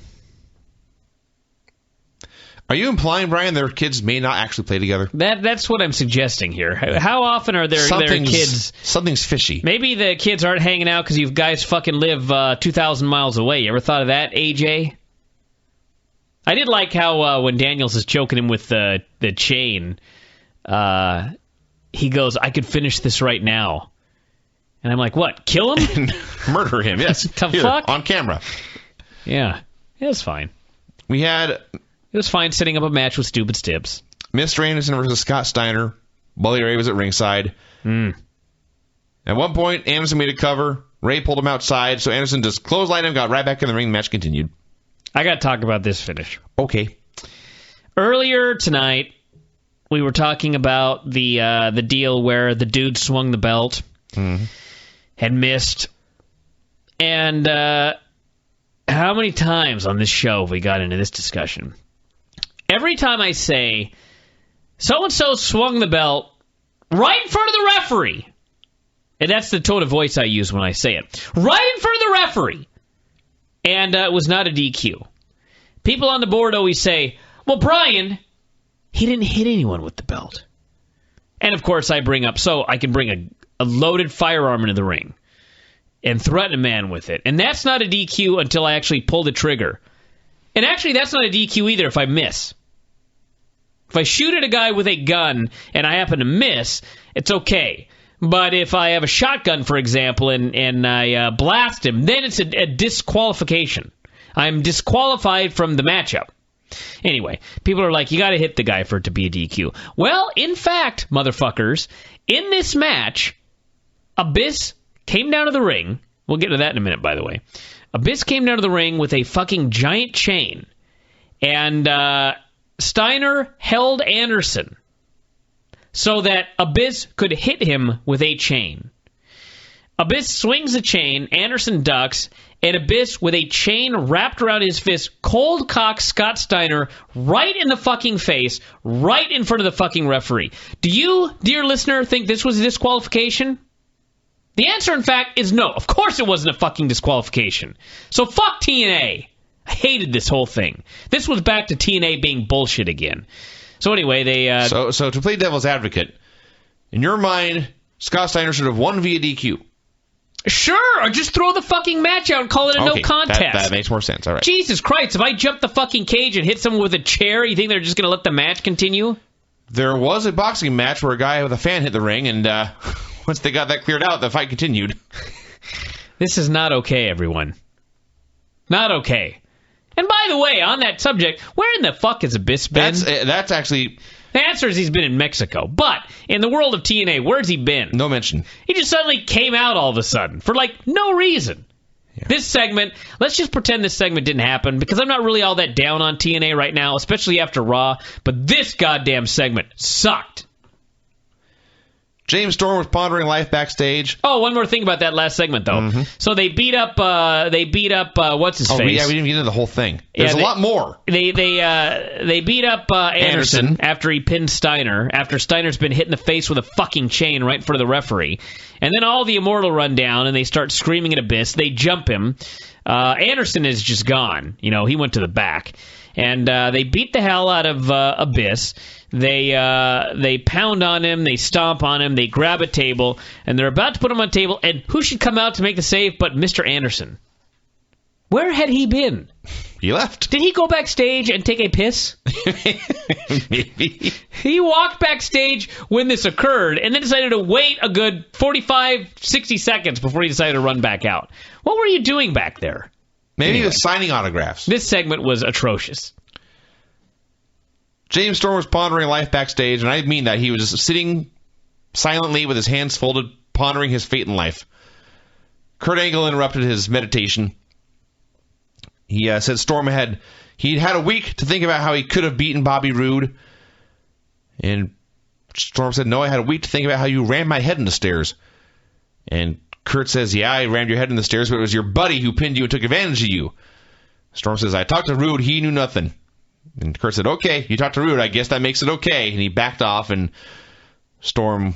Are you implying, Brian, their kids may not actually play together? That's what I'm suggesting here. How often are their kids... Something's fishy. Maybe the kids aren't hanging out because you guys fucking live 2,000 miles away. You ever thought of that, AJ? I did like how when Daniels is choking him with the chain, he goes, I could finish this right now. And I'm like, what, kill him? Murder him, yes. The fuck? On camera. Yeah, it was fine. It was fine setting up a match with stupid stips. Mr. Anderson versus Scott Steiner. Bully Ray was at ringside. At one point, Anderson made a cover. Ray pulled him outside, so Anderson just clotheslined him, got right back in the ring, the match continued. I got to talk about this finish. Okay. Earlier tonight, we were talking about the deal where the dude swung the belt, had missed, and how many times on this show have we got into this discussion? Every time I say, so-and-so swung the belt right in front of the referee, and that's the tone of voice I use when I say it, right in front of the referee, and it was not a DQ. People on the board always say, well, Brian, he didn't hit anyone with the belt. And, of course, I bring up, so I can bring a loaded firearm into the ring and threaten a man with it. And that's not a DQ until I actually pull the trigger. And actually, that's not a DQ either if I miss. If I shoot at a guy with a gun and I happen to miss, it's okay. But if I have a shotgun, for example, and I blast him, then it's a disqualification. I'm disqualified from the matchup. Anyway, people are like, you got to hit the guy for it to be a DQ. Well, in fact, motherfuckers, in this match, Abyss came down to the ring. We'll get to that in a minute, by the way. Abyss came down to the ring with a fucking giant chain. And Steiner held Anderson so that Abyss could hit him with a chain. Abyss swings a chain, Anderson ducks, and Abyss, with a chain wrapped around his fist, cold cocks Scott Steiner right in the fucking face, right in front of the fucking referee. Do you, dear listener, think this was a disqualification? The answer, in fact, is no. Of course it wasn't a fucking disqualification. So fuck TNA. I hated this whole thing. This was back to TNA being bullshit again. So anyway, they... So to play devil's advocate, in your mind, Scott Steiner should have won via DQ. Sure, or just throw the fucking match out and call it a no contest. That makes more sense. All right. Jesus Christ, if I jump the fucking cage and hit someone with a chair, you think they're just going to let the match continue? There was a boxing match where a guy with a fan hit the ring, and once they got that cleared out, the fight continued. This is not okay, everyone. Not okay. And by the way, on that subject, where in the fuck has Abyss been? That's actually... The answer is he's been in Mexico. But in the world of TNA, where's he been? No mention. He just suddenly came out all of a sudden for, like, no reason. Yeah. This segment, let's just pretend this segment didn't happen, because I'm not really all that down on TNA right now, especially after Raw. But this goddamn segment sucked. James Storm was pondering life backstage. Oh, one more thing about that last segment, though. Mm-hmm. So they beat up what's his face? Yeah, we didn't get into the whole thing. There's a lot more. They beat up Anderson after he pinned Steiner, after Steiner's been hit in the face with a fucking chain right in front of the referee. And then all the Immortal run down, and they start screaming at Abyss. They jump him. Anderson is just gone. You know, he went to the back. And they beat the hell out of Abyss. They pound on him, they stomp on him, they grab a table, and they're about to put him on a table, and who should come out to make the save but Mr. Anderson? Where had he been? He left. Did he go backstage and take a piss? Maybe. He walked backstage when this occurred, and then decided to wait a good 45, 60 seconds before he decided to run back out. What were you doing back there? Maybe he was signing autographs. This segment was atrocious. James Storm was pondering life backstage, and I mean that. He was just sitting silently with his hands folded, pondering his fate in life. Kurt Angle interrupted his meditation. He said Storm he'd had a week to think about how he could have beaten Bobby Roode. And Storm said, no, I had a week to think about how you ran my head into stairs. And Kurt says, yeah, I rammed your head in the stairs, but it was your buddy who pinned you and took advantage of you. Storm says, I talked to Roode, he knew nothing. And Kurt said, okay, you talked to Roode, I guess that makes it okay. And he backed off, and Storm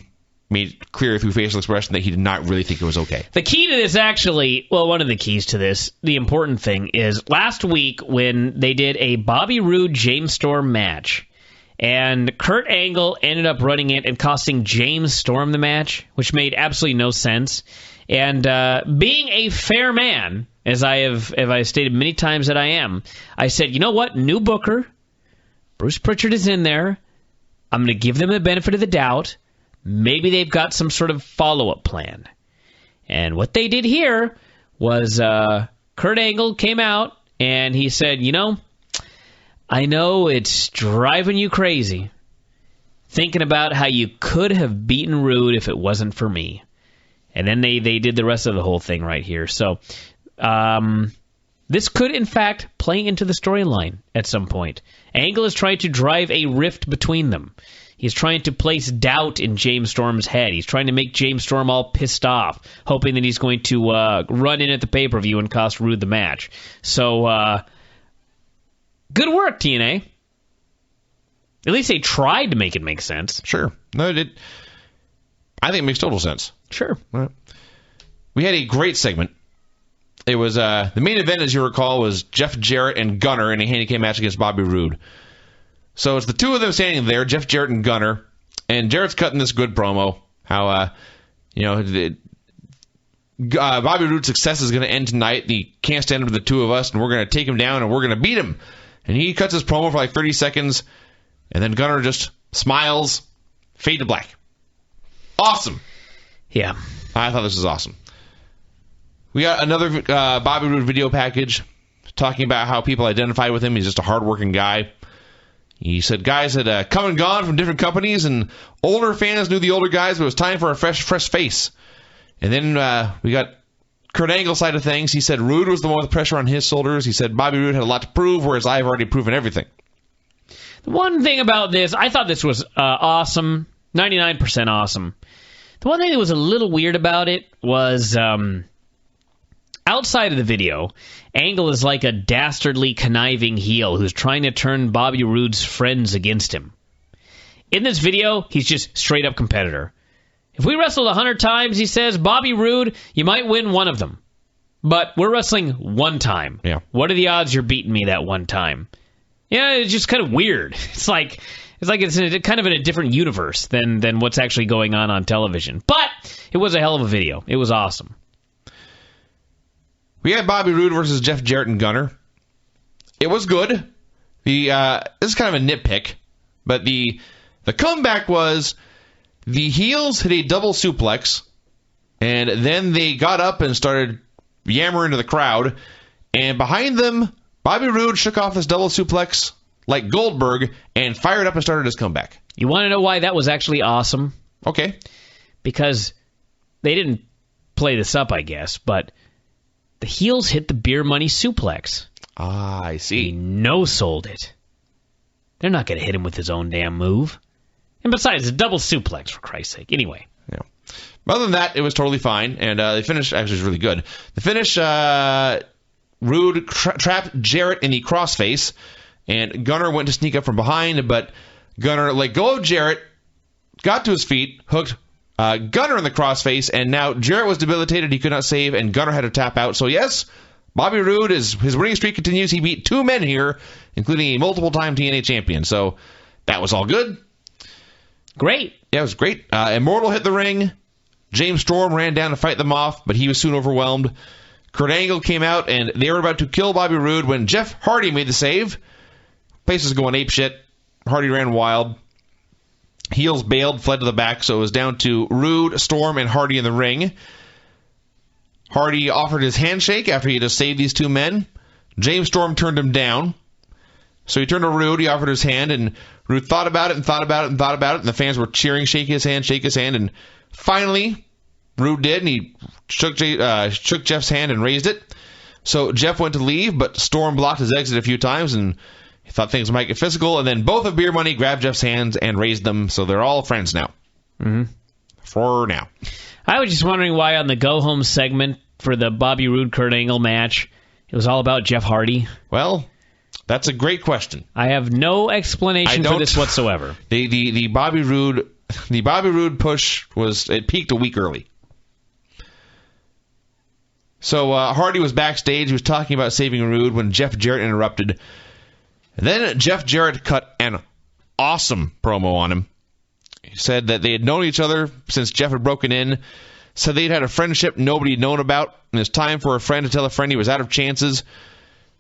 made clear through facial expression that he did not really think it was okay. The key to this actually, well, one of the keys to this, the important thing is last week when they did a Bobby Roode James Storm match, and Kurt Angle ended up running it and costing James Storm the match, which made absolutely no sense. And being a fair man, as I stated many times that I am, I said, you know what, new booker, Bruce Pritchard is in there, I'm going to give them the benefit of the doubt. Maybe they've got some sort of follow-up plan. And what they did here was Kurt Angle came out and he said, you know, I know it's driving you crazy thinking about how you could have beaten Roode if it wasn't for me. And then they did the rest of the whole thing right here. So this could, in fact, play into the storyline at some point. Angle is trying to drive a rift between them. He's trying to place doubt in James Storm's head. He's trying to make James Storm all pissed off, hoping that he's going to run in at the pay-per-view and cost Roode the match. So, good work, TNA. At least they tried to make it make sense. Sure. No, I think it makes total sense. Sure. Right. We had a great segment. It was the main event, as you recall, was Jeff Jarrett and Gunner in a handicap match against Bobby Roode. So it's the two of them standing there, Jeff Jarrett and Gunner, and Jarrett's cutting this good promo. How Bobby Roode's success is going to end tonight. He can't stand up to the two of us, and we're going to take him down, and we're going to beat him. And he cuts his promo for like 30 seconds, and then Gunner just smiles, fade to black. Awesome. Yeah. I thought this was awesome. We got another Bobby Roode video package talking about how people identify with him. He's just a hardworking guy. He said guys had come and gone from different companies, and older fans knew the older guys, but it was time for a fresh face. And then we got Kurt Angle's side of things. He said Roode was the one with pressure on his shoulders. He said Bobby Roode had a lot to prove, whereas I've already proven everything. The one thing about this, I thought this was awesome, 99% awesome. The one thing that was a little weird about it was outside of the video, Angle is like a dastardly, conniving heel who's trying to turn Bobby Roode's friends against him. In this video, he's just straight up competitor. If we wrestled 100 times, he says, Bobby Roode, you might win one of them. But we're wrestling one time. Yeah. What are the odds you're beating me that one time? Yeah, it's just kind of weird. It's like it's kind of in a different universe than what's actually going on television. But it was a hell of a video. It was awesome. We had Bobby Roode versus Jeff Jarrett and Gunner. It was good. This is kind of a nitpick, but the comeback was the heels hit a double suplex, and then they got up and started yammering to the crowd, and behind them, Bobby Roode shook off this double suplex like Goldberg and fired up and started his comeback. You want to know why that was actually awesome? Okay. Because they didn't play this up, I guess, but the heels hit the beer money suplex. Ah, I see. He no-sold it. They're not going to hit him with his own damn move. And besides, a double suplex, for Christ's sake. Anyway. Yeah. Other than that, it was totally fine, and the finish actually was really good. The finish, Roode trapped Jarrett in the crossface, and Gunner went to sneak up from behind, but Gunner let go of Jarrett, got to his feet, hooked Gunner in the crossface, and now Jarrett was debilitated. He could not save, and Gunner had to tap out. So yes, Bobby Roode, his winning streak continues. He beat two men here, including a multiple-time TNA champion. So that was all good. Great. Yeah, it was great. Immortal hit the ring. James Storm ran down to fight them off, but he was soon overwhelmed. Kurt Angle came out, and they were about to kill Bobby Roode when Jeff Hardy made the save. Place was going apeshit. Hardy ran wild. Heels bailed, fled to the back, so it was down to Roode, Storm, and Hardy in the ring. Hardy offered his handshake after he had just saved these two men. James Storm turned him down. So he turned to Roode, he offered his hand, and Roode thought about it and thought about it and thought about it, and the fans were cheering, shake his hand, and finally, Roode did, and he shook Jeff's hand and raised it. So Jeff went to leave, but Storm blocked his exit a few times, and he thought things might get physical, and then both of Beer Money grabbed Jeff's hands and raised them, so they're all friends now. Mm-hmm. for now. I was just wondering why on the go-home segment for the Bobby Roode-Kurt Angle match, it was all about Jeff Hardy. Well, that's a great question. I have no explanation for this whatsoever. The Bobby Roode push it peaked a week early. So Hardy was backstage. He was talking about saving Roode when Jeff Jarrett interrupted. And then Jeff Jarrett cut an awesome promo on him. He said that they had known each other since Jeff had broken in. Said they'd had a friendship nobody had known about. And it's time for a friend to tell a friend he was out of chances.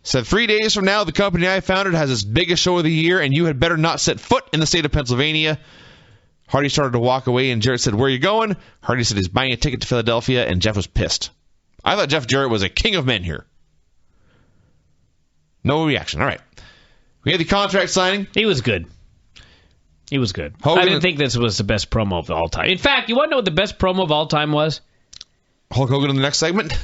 Said 3 days from now, the company I founded has its biggest show of the year, and you had better not set foot in the state of Pennsylvania. Hardy started to walk away, and Jarrett said, "Where are you going?" Hardy said he's buying a ticket to Philadelphia, and Jeff was pissed. I thought Jeff Jarrett was a king of men here. No reaction. All right. We had the contract signing. He was good. He was good. Hogan, I didn't think this was the best promo of all time. In fact, you want to know what the best promo of all time was? Hulk Hogan in the next segment?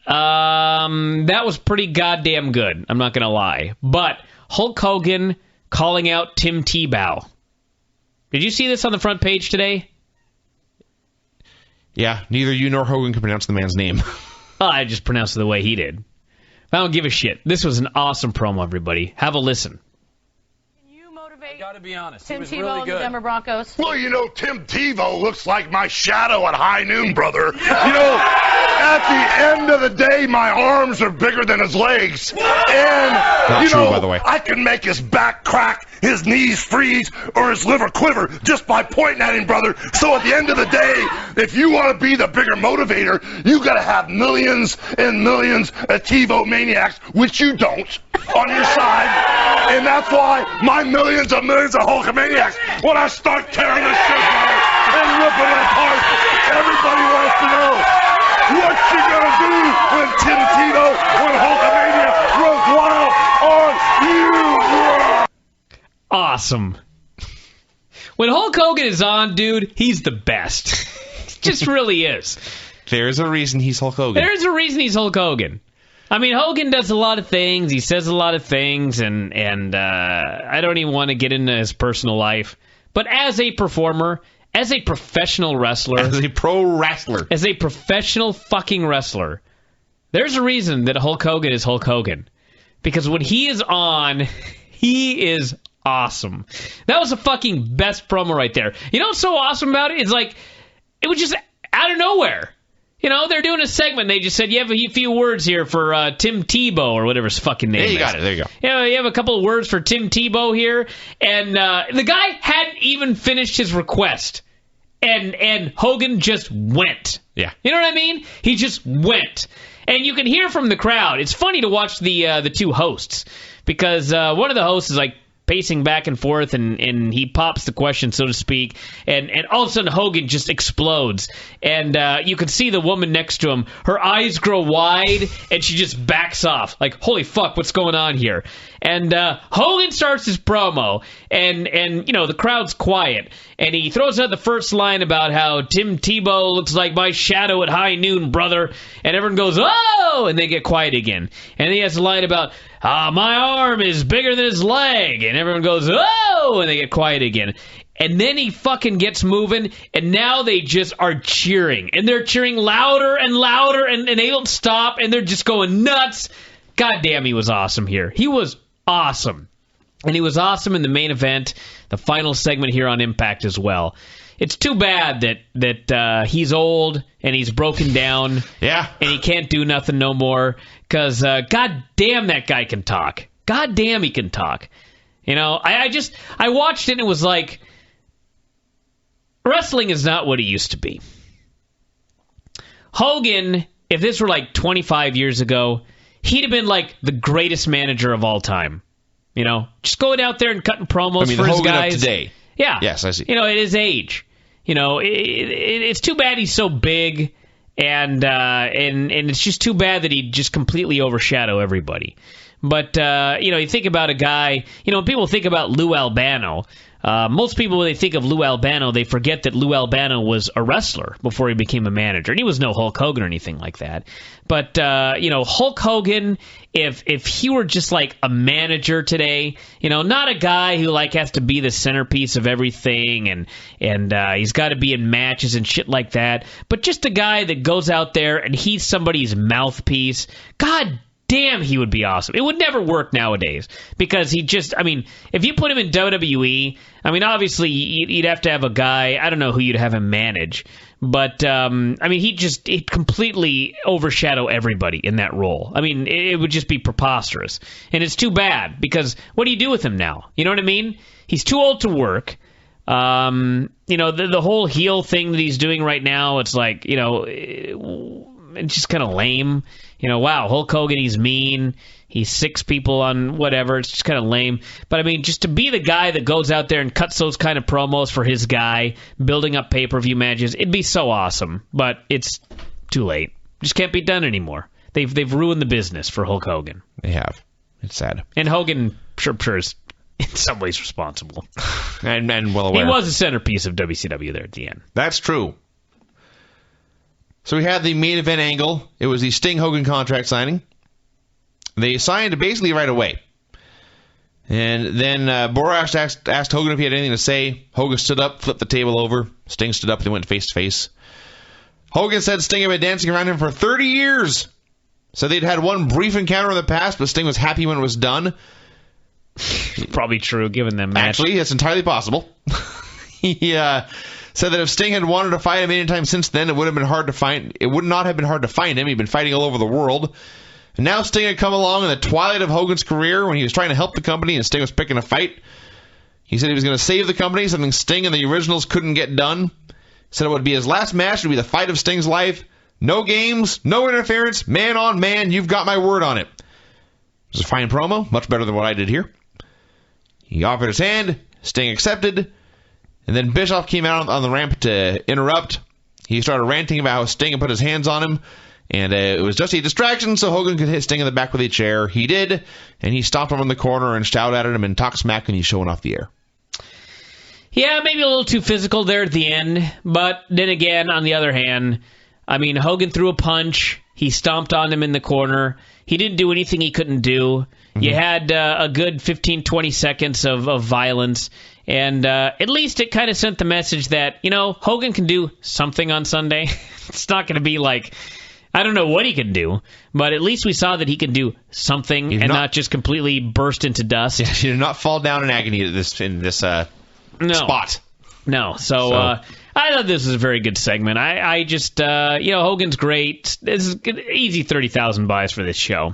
That was pretty goddamn good. I'm not going to lie. But Hulk Hogan calling out Tim Tebow. Did you see this on the front page today? Yeah, neither you nor Hogan can pronounce the man's name. I just pronounced it the way he did. I don't give a shit. This was an awesome promo, everybody. Have a listen. Gotta be honest. Tim Tebow really and the Denver Broncos. Well, Tim Tebow looks like my shadow at high noon, brother. At the end of the day, my arms are bigger than his legs. And, Not true, by the way. I can make his back crack, his knees freeze, or his liver quiver just by pointing at him, brother. So at the end of the day, if you want to be the bigger motivator, you got to have millions and millions of Tebow maniacs, which you don't, on your side. And that's why my millions of Hulkamaniacs, when I start tearing this shit apart and ripping it apart, everybody wants to know, what's she gonna do when Tim Tebow, when Hulkamania runs wild on you? Awesome. When Hulk Hogan is on, dude, he's the best. Just really is. There's a reason he's Hulk Hogan. There's a reason he's Hulk Hogan. I mean, Hogan does a lot of things. He says a lot of things, and I don't even want to get into his personal life. But as a performer, as a professional wrestler, as a pro wrestler, as a professional fucking wrestler, there's a reason that Hulk Hogan is Hulk Hogan. Because when he is on, he is awesome. That was the fucking best promo right there. You know what's so awesome about it? It's like, it was just out of nowhere. They're doing a segment. They just said, you have a few words here for Tim Tebow, or whatever his fucking name is. There you got it. There you go. You have a couple of words for Tim Tebow here. And the guy hadn't even finished his request. And Hogan just went. Yeah. You know what I mean? He just went. And you can hear from the crowd. It's funny to watch the two hosts. Because one of the hosts is like pacing back and forth, and he pops the question, so to speak, and all of a sudden Hogan just explodes, and you can see the woman next to him, her eyes grow wide, and she just backs off, like, holy fuck, what's going on here? And Hogan starts his promo, and the crowd's quiet, and he throws out the first line about how Tim Tebow looks like my shadow at high noon, brother, and everyone goes, oh, and they get quiet again, and he has a line about, my arm is bigger than his leg, and everyone goes, oh, and they get quiet again. And then he fucking gets moving, and now they just are cheering. And they're cheering louder and louder, and they don't stop, and they're just going nuts. God damn, he was awesome here. He was awesome. And he was awesome in the main event, the final segment here on Impact as well. It's too bad that he's old and he's broken down. Yeah. And he can't do nothing no more. Because god damn that guy can talk. God damn he can talk. I watched it and it was like, wrestling is not what it used to be. Hogan, if this were like 25 years ago, he'd have been like the greatest manager of all time. Just going out there and cutting promos for his Hogan guys. of today. Yeah. Yes, I see. At his age. It's too bad he's so big, and it's just too bad that he'd just completely overshadow everybody. But, you think about a guy, when people think about Lou Albano, most people, when they think of Lou Albano, they forget that Lou Albano was a wrestler before he became a manager. And he was no Hulk Hogan or anything like that. But, Hulk Hogan, if he were just like a manager today, not a guy who like has to be the centerpiece of everything and he's got to be in matches and shit like that, but just a guy that goes out there and he's somebody's mouthpiece, God damn, he would be awesome. It would never work nowadays because if you put him in WWE, obviously you'd have to have a guy, I don't know who you'd have him manage, but, he'd completely overshadow everybody in that role. It would just be preposterous. And it's too bad because what do you do with him now? You know what I mean? He's too old to work. The whole heel thing that he's doing right now, it's like, it's just kind of lame. Wow, Hulk Hogan, he's mean. He sicks people on whatever. It's just kind of lame. But, just to be the guy that goes out there and cuts those kind of promos for his guy, building up pay-per-view matches, it'd be so awesome. But it's too late. Just can't be done anymore. They've ruined the business for Hulk Hogan. They have. It's sad. And Hogan, sure is in some ways responsible. and well aware. He was the centerpiece of WCW there at the end. That's true. So we had the main event angle. It was the Sting-Hogan contract signing. They signed basically right away. And then Borash asked Hogan if he had anything to say. Hogan stood up, flipped the table over. Sting stood up, and they went face-to-face. Hogan said Sting had been dancing around him for 30 years. Said they'd had one brief encounter in the past, but Sting was happy when it was done. Probably true, given them match. Actually, it's entirely possible. He said that if Sting had wanted to fight him any time since then, it would not have been hard to find him. He'd been fighting all over the world. And now Sting had come along in the twilight of Hogan's career when he was trying to help the company and Sting was picking a fight. He said he was going to save the company, something Sting and the originals couldn't get done. He said it would be his last match. It would be the fight of Sting's life. No games, no interference, man on man. You've got my word on it. It was a fine promo, much better than what I did here. He offered his hand. Sting accepted. And then Bischoff came out on the ramp to interrupt. He started ranting about how Sting had put his hands on him. And it was just a distraction so Hogan could hit Sting in the back with a chair. He did. And he stomped him in the corner and shouted at him and talked smack when he's showing off the air. Yeah, maybe a little too physical there at the end. But then again, on the other hand, Hogan threw a punch. He stomped on him in the corner. He didn't do anything he couldn't do. Mm-hmm. You had a good 15, 20 seconds of violence. And at least it kind of sent the message that, Hogan can do something on Sunday. It's not going to be like, I don't know what he can do, but at least we saw that he can do something and not just completely burst into dust. Yeah, he did not fall down in agony in this spot. No. So I thought this was a very good segment. I just, Hogan's great. This is good, easy 30,000 buys for this show,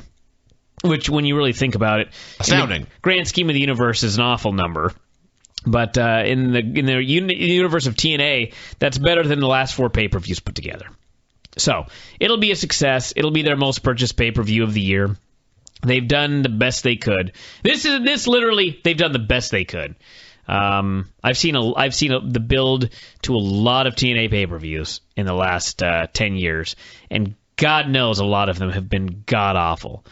which when you really think about it, astounding. In the grand scheme of the universe is an awful number. But in the universe of TNA, that's better than the last 4 pay-per-views put together. So it'll be a success. It'll be their most purchased pay-per-view of the year. They've done the best they could. This literally, they've done the best they could. I've seen the build to a lot of TNA pay-per-views in the last 10 years, and God knows a lot of them have been god-awful.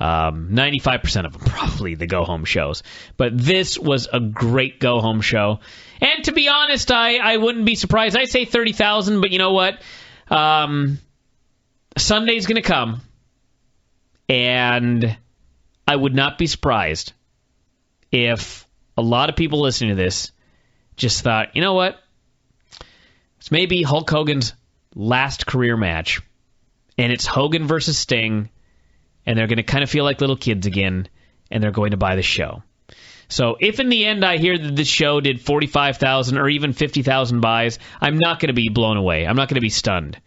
95% of them probably the go-home shows. But this was a great go-home show. And to be honest, I wouldn't be surprised. I say 30,000, but you know what? Sunday's going to come, and I would not be surprised if a lot of people listening to this just thought, you know what? It's maybe Hulk Hogan's last career match, and it's Hogan versus Sting, and they're going to kind of feel like little kids again, and they're going to buy the show. So if in the end I hear that this show did 45,000 or even 50,000 buys, I'm not going to be blown away. I'm not going to be stunned.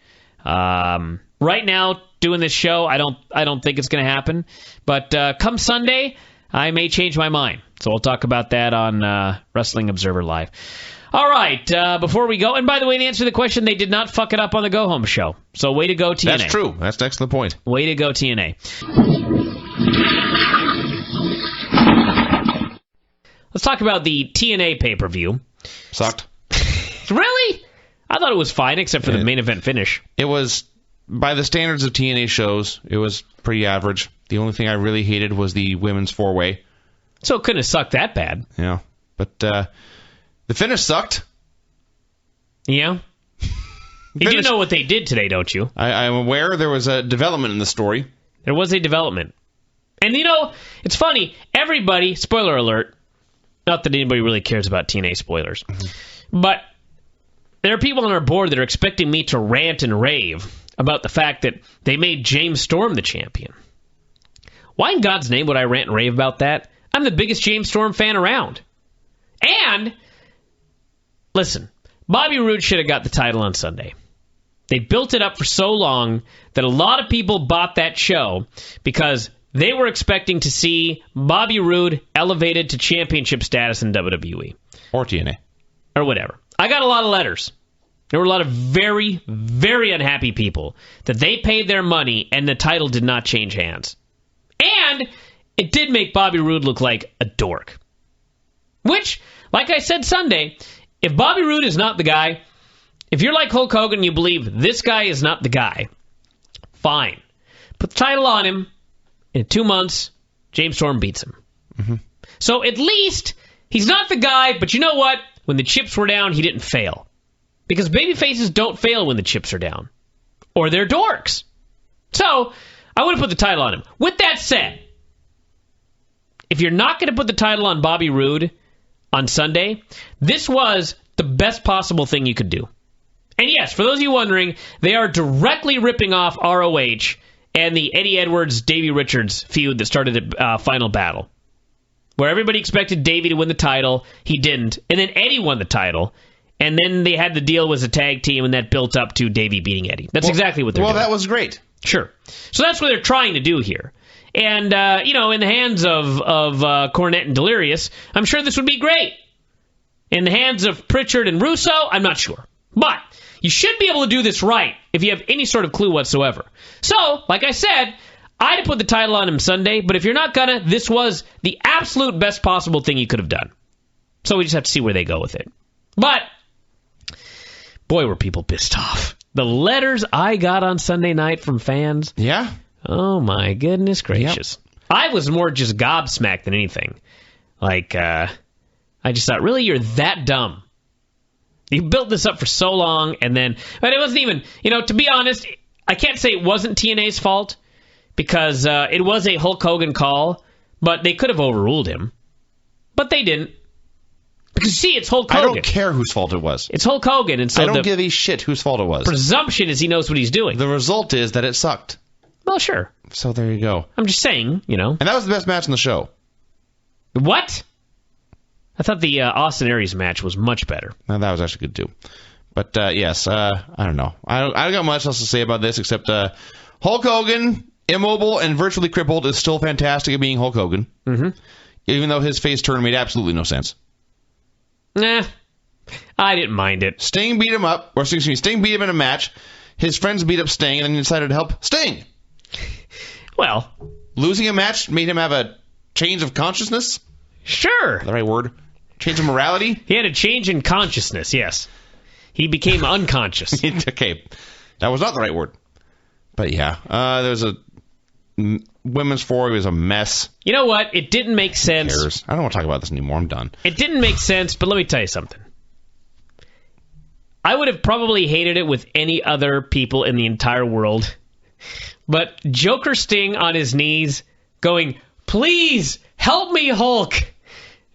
Right now, doing this show, I don't think it's going to happen. But come Sunday, I may change my mind. So we'll talk about that on Wrestling Observer Live. All right, before we go, and by the way, the answer to the question, they did not fuck it up on the Go Home show. So way to go, TNA. That's true. That's next to the point. Way to go, TNA. Let's talk about the TNA pay-per-view. Sucked. Really? I thought it was fine, except for the main event finish. It was, by the standards of TNA shows, it was pretty average. The only thing I really hated was the women's 4-way. So it couldn't have sucked that bad. Yeah. But the finish sucked. Yeah. You do know what they did today, don't you? I'm aware there was a development in the story. There was a development. And, it's funny. Everybody, spoiler alert, not that anybody really cares about TNA spoilers, but there are people on our board that are expecting me to rant and rave about the fact that they made James Storm the champion. Why in God's name would I rant and rave about that? I'm the biggest James Storm fan around. And, listen, Bobby Roode should have got the title on Sunday. They built it up for so long that a lot of people bought that show because they were expecting to see Bobby Roode elevated to championship status in WWE. Or TNA. Or whatever. I got a lot of letters. There were a lot of very, very unhappy people that they paid their money and the title did not change hands. And it did make Bobby Roode look like a dork. Which, like I said Sunday, if Bobby Roode is not the guy, if you're like Hulk Hogan and you believe this guy is not the guy, fine. Put the title on him. In 2 months, James Storm beats him. Mm-hmm. So at least he's not the guy, but you know what? When the chips were down, he didn't fail. Because babyfaces don't fail when the chips are down. Or they're dorks. So, I would have put the title on him. With that said, if you're not going to put the title on Bobby Roode on Sunday, this was the best possible thing you could do. And yes, for those of you wondering, they are directly ripping off ROH and the Eddie Edwards-Davey Richards feud that started at Final Battle. Where everybody expected Davey to win the title, he didn't. And then Eddie won the title. And then they had the deal was a tag team, and that built up to Davey beating Eddie. That's exactly what they're doing. Well, that was great. Sure. So that's what they're trying to do here. And, in the hands of Cornette and Delirious, I'm sure this would be great. In the hands of Pritchard and Russo, I'm not sure. But you should be able to do this right if you have any sort of clue whatsoever. So, like I said, I'd have put the title on him Sunday, but if you're not gonna, this was the absolute best possible thing you could have done. So we just have to see where they go with it. But, boy, were people pissed off. The letters I got on Sunday night from fans. Yeah? Oh, my goodness gracious. Yep. I was more just gobsmacked than anything. Like, I just thought, really, you're that dumb? You built this up for so long, and then... But it wasn't even... to be honest, I can't say it wasn't TNA's fault, because it was a Hulk Hogan call, but they could have overruled him. But they didn't. Because, see, it's Hulk Hogan. I don't care whose fault it was. It's Hulk Hogan, and so I don't give a shit whose fault it was. Presumption is he knows what he's doing. The result is that it sucked. Well, sure. So there you go. I'm just saying, And that was the best match on the show. What? I thought the Austin Aries match was much better. No, that was actually good, too. But, yes, I don't know. I don't got much else to say about this, except Hulk Hogan, immobile and virtually crippled, is still fantastic at being Hulk Hogan. Mm-hmm. Even though his face turn made absolutely no sense. Nah, I didn't mind it. Sting beat him up, Sting beat him in a match. His friends beat up Sting, and then he decided to help Sting. Well, losing a match made him have a change of consciousness? Sure. The right word? Change of morality? He had a change in consciousness, yes. He became unconscious. Okay, that was not the right word. But yeah, there was a women's 4 was a mess. You know what? It didn't make sense. Who cares? I don't want to talk about this anymore. I'm done. It didn't make sense, but let me tell you something. I would have probably hated it with any other people in the entire world. But Joker Sting on his knees going, please help me, Hulk.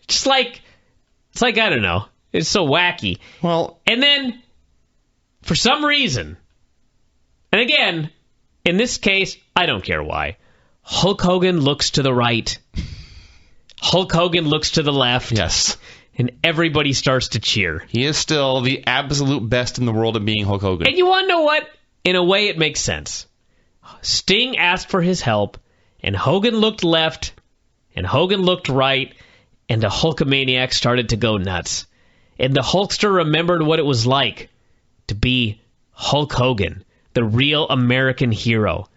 It's like, I don't know. It's so wacky. Well, and then, for some reason, and again, in this case, I don't care why, Hulk Hogan looks to the right. Hulk Hogan looks to the left. Yes. And everybody starts to cheer. He is still the absolute best in the world at being Hulk Hogan. And you want to know what? In a way, it makes sense. Sting asked for his help, and Hogan looked left, and Hogan looked right, and the Hulkamaniac started to go nuts. And the Hulkster remembered what it was like to be Hulk Hogan, the real American hero.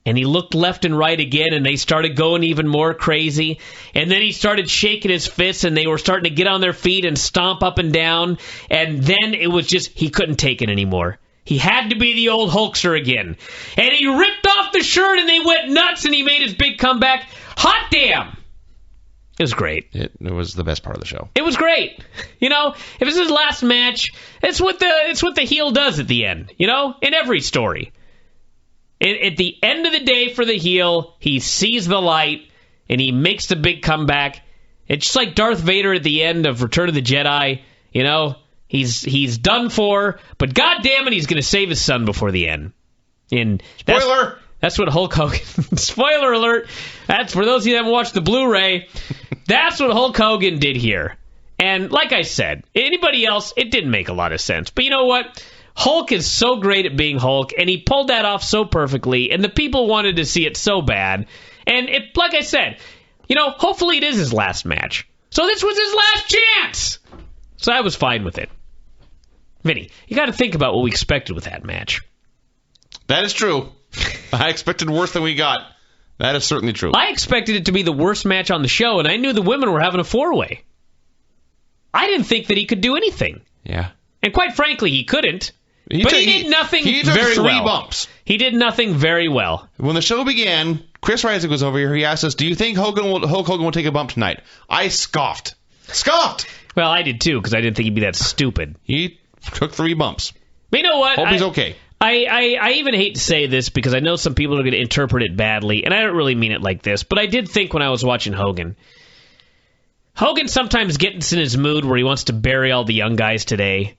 And he looked left and right again, and they started going even more crazy. And then he started shaking his fists, and they were starting to get on their feet and stomp up and down. And then it was just, he couldn't take it anymore. He had to be the old Hulkster again. And he ripped off the shirt and they went nuts and he made his big comeback. Hot damn! It was great. It was the best part of the show. It was great. You know, if it's his last match, it's what the heel does at the end, you know, in every story. At the end of the day for the heel, he sees the light and he makes the big comeback. It's just like Darth Vader at the end of Return of the Jedi, you know. He's done for, but goddamn it, he's going to save his son before the end. And Spoiler! That's what Hulk Hogan... Spoiler alert! That's for those of you that haven't watched the Blu-ray. That's what Hulk Hogan did here. And like I said, anybody else, it didn't make a lot of sense. But you know what? Hulk is so great at being Hulk, and he pulled that off so perfectly, and the people wanted to see it so bad. And like I said, you know, hopefully it is his last match. So this was his last chance! So I was fine with it. Vinny, you got to think about what we expected with that match. That is true. I expected worse than we got. That is certainly true. I expected it to be the worst match on the show, and I knew the women were having a four-way. I didn't think that he could do anything. Yeah. And quite frankly, he couldn't. He did nothing he took very three well. bumps. He did nothing very well. When the show began, Chris Rising was over here. He asked us, do you think Hulk Hogan will take a bump tonight? I scoffed. Scoffed! Well, I did too, because I didn't think he'd be that stupid. He took 3 bumps. But you know what? Hope he's okay. I even hate to say this because I know some people are going to interpret it badly, and I don't really mean it like this, but I did think when I was watching Hogan sometimes gets in his mood where he wants to bury all the young guys today,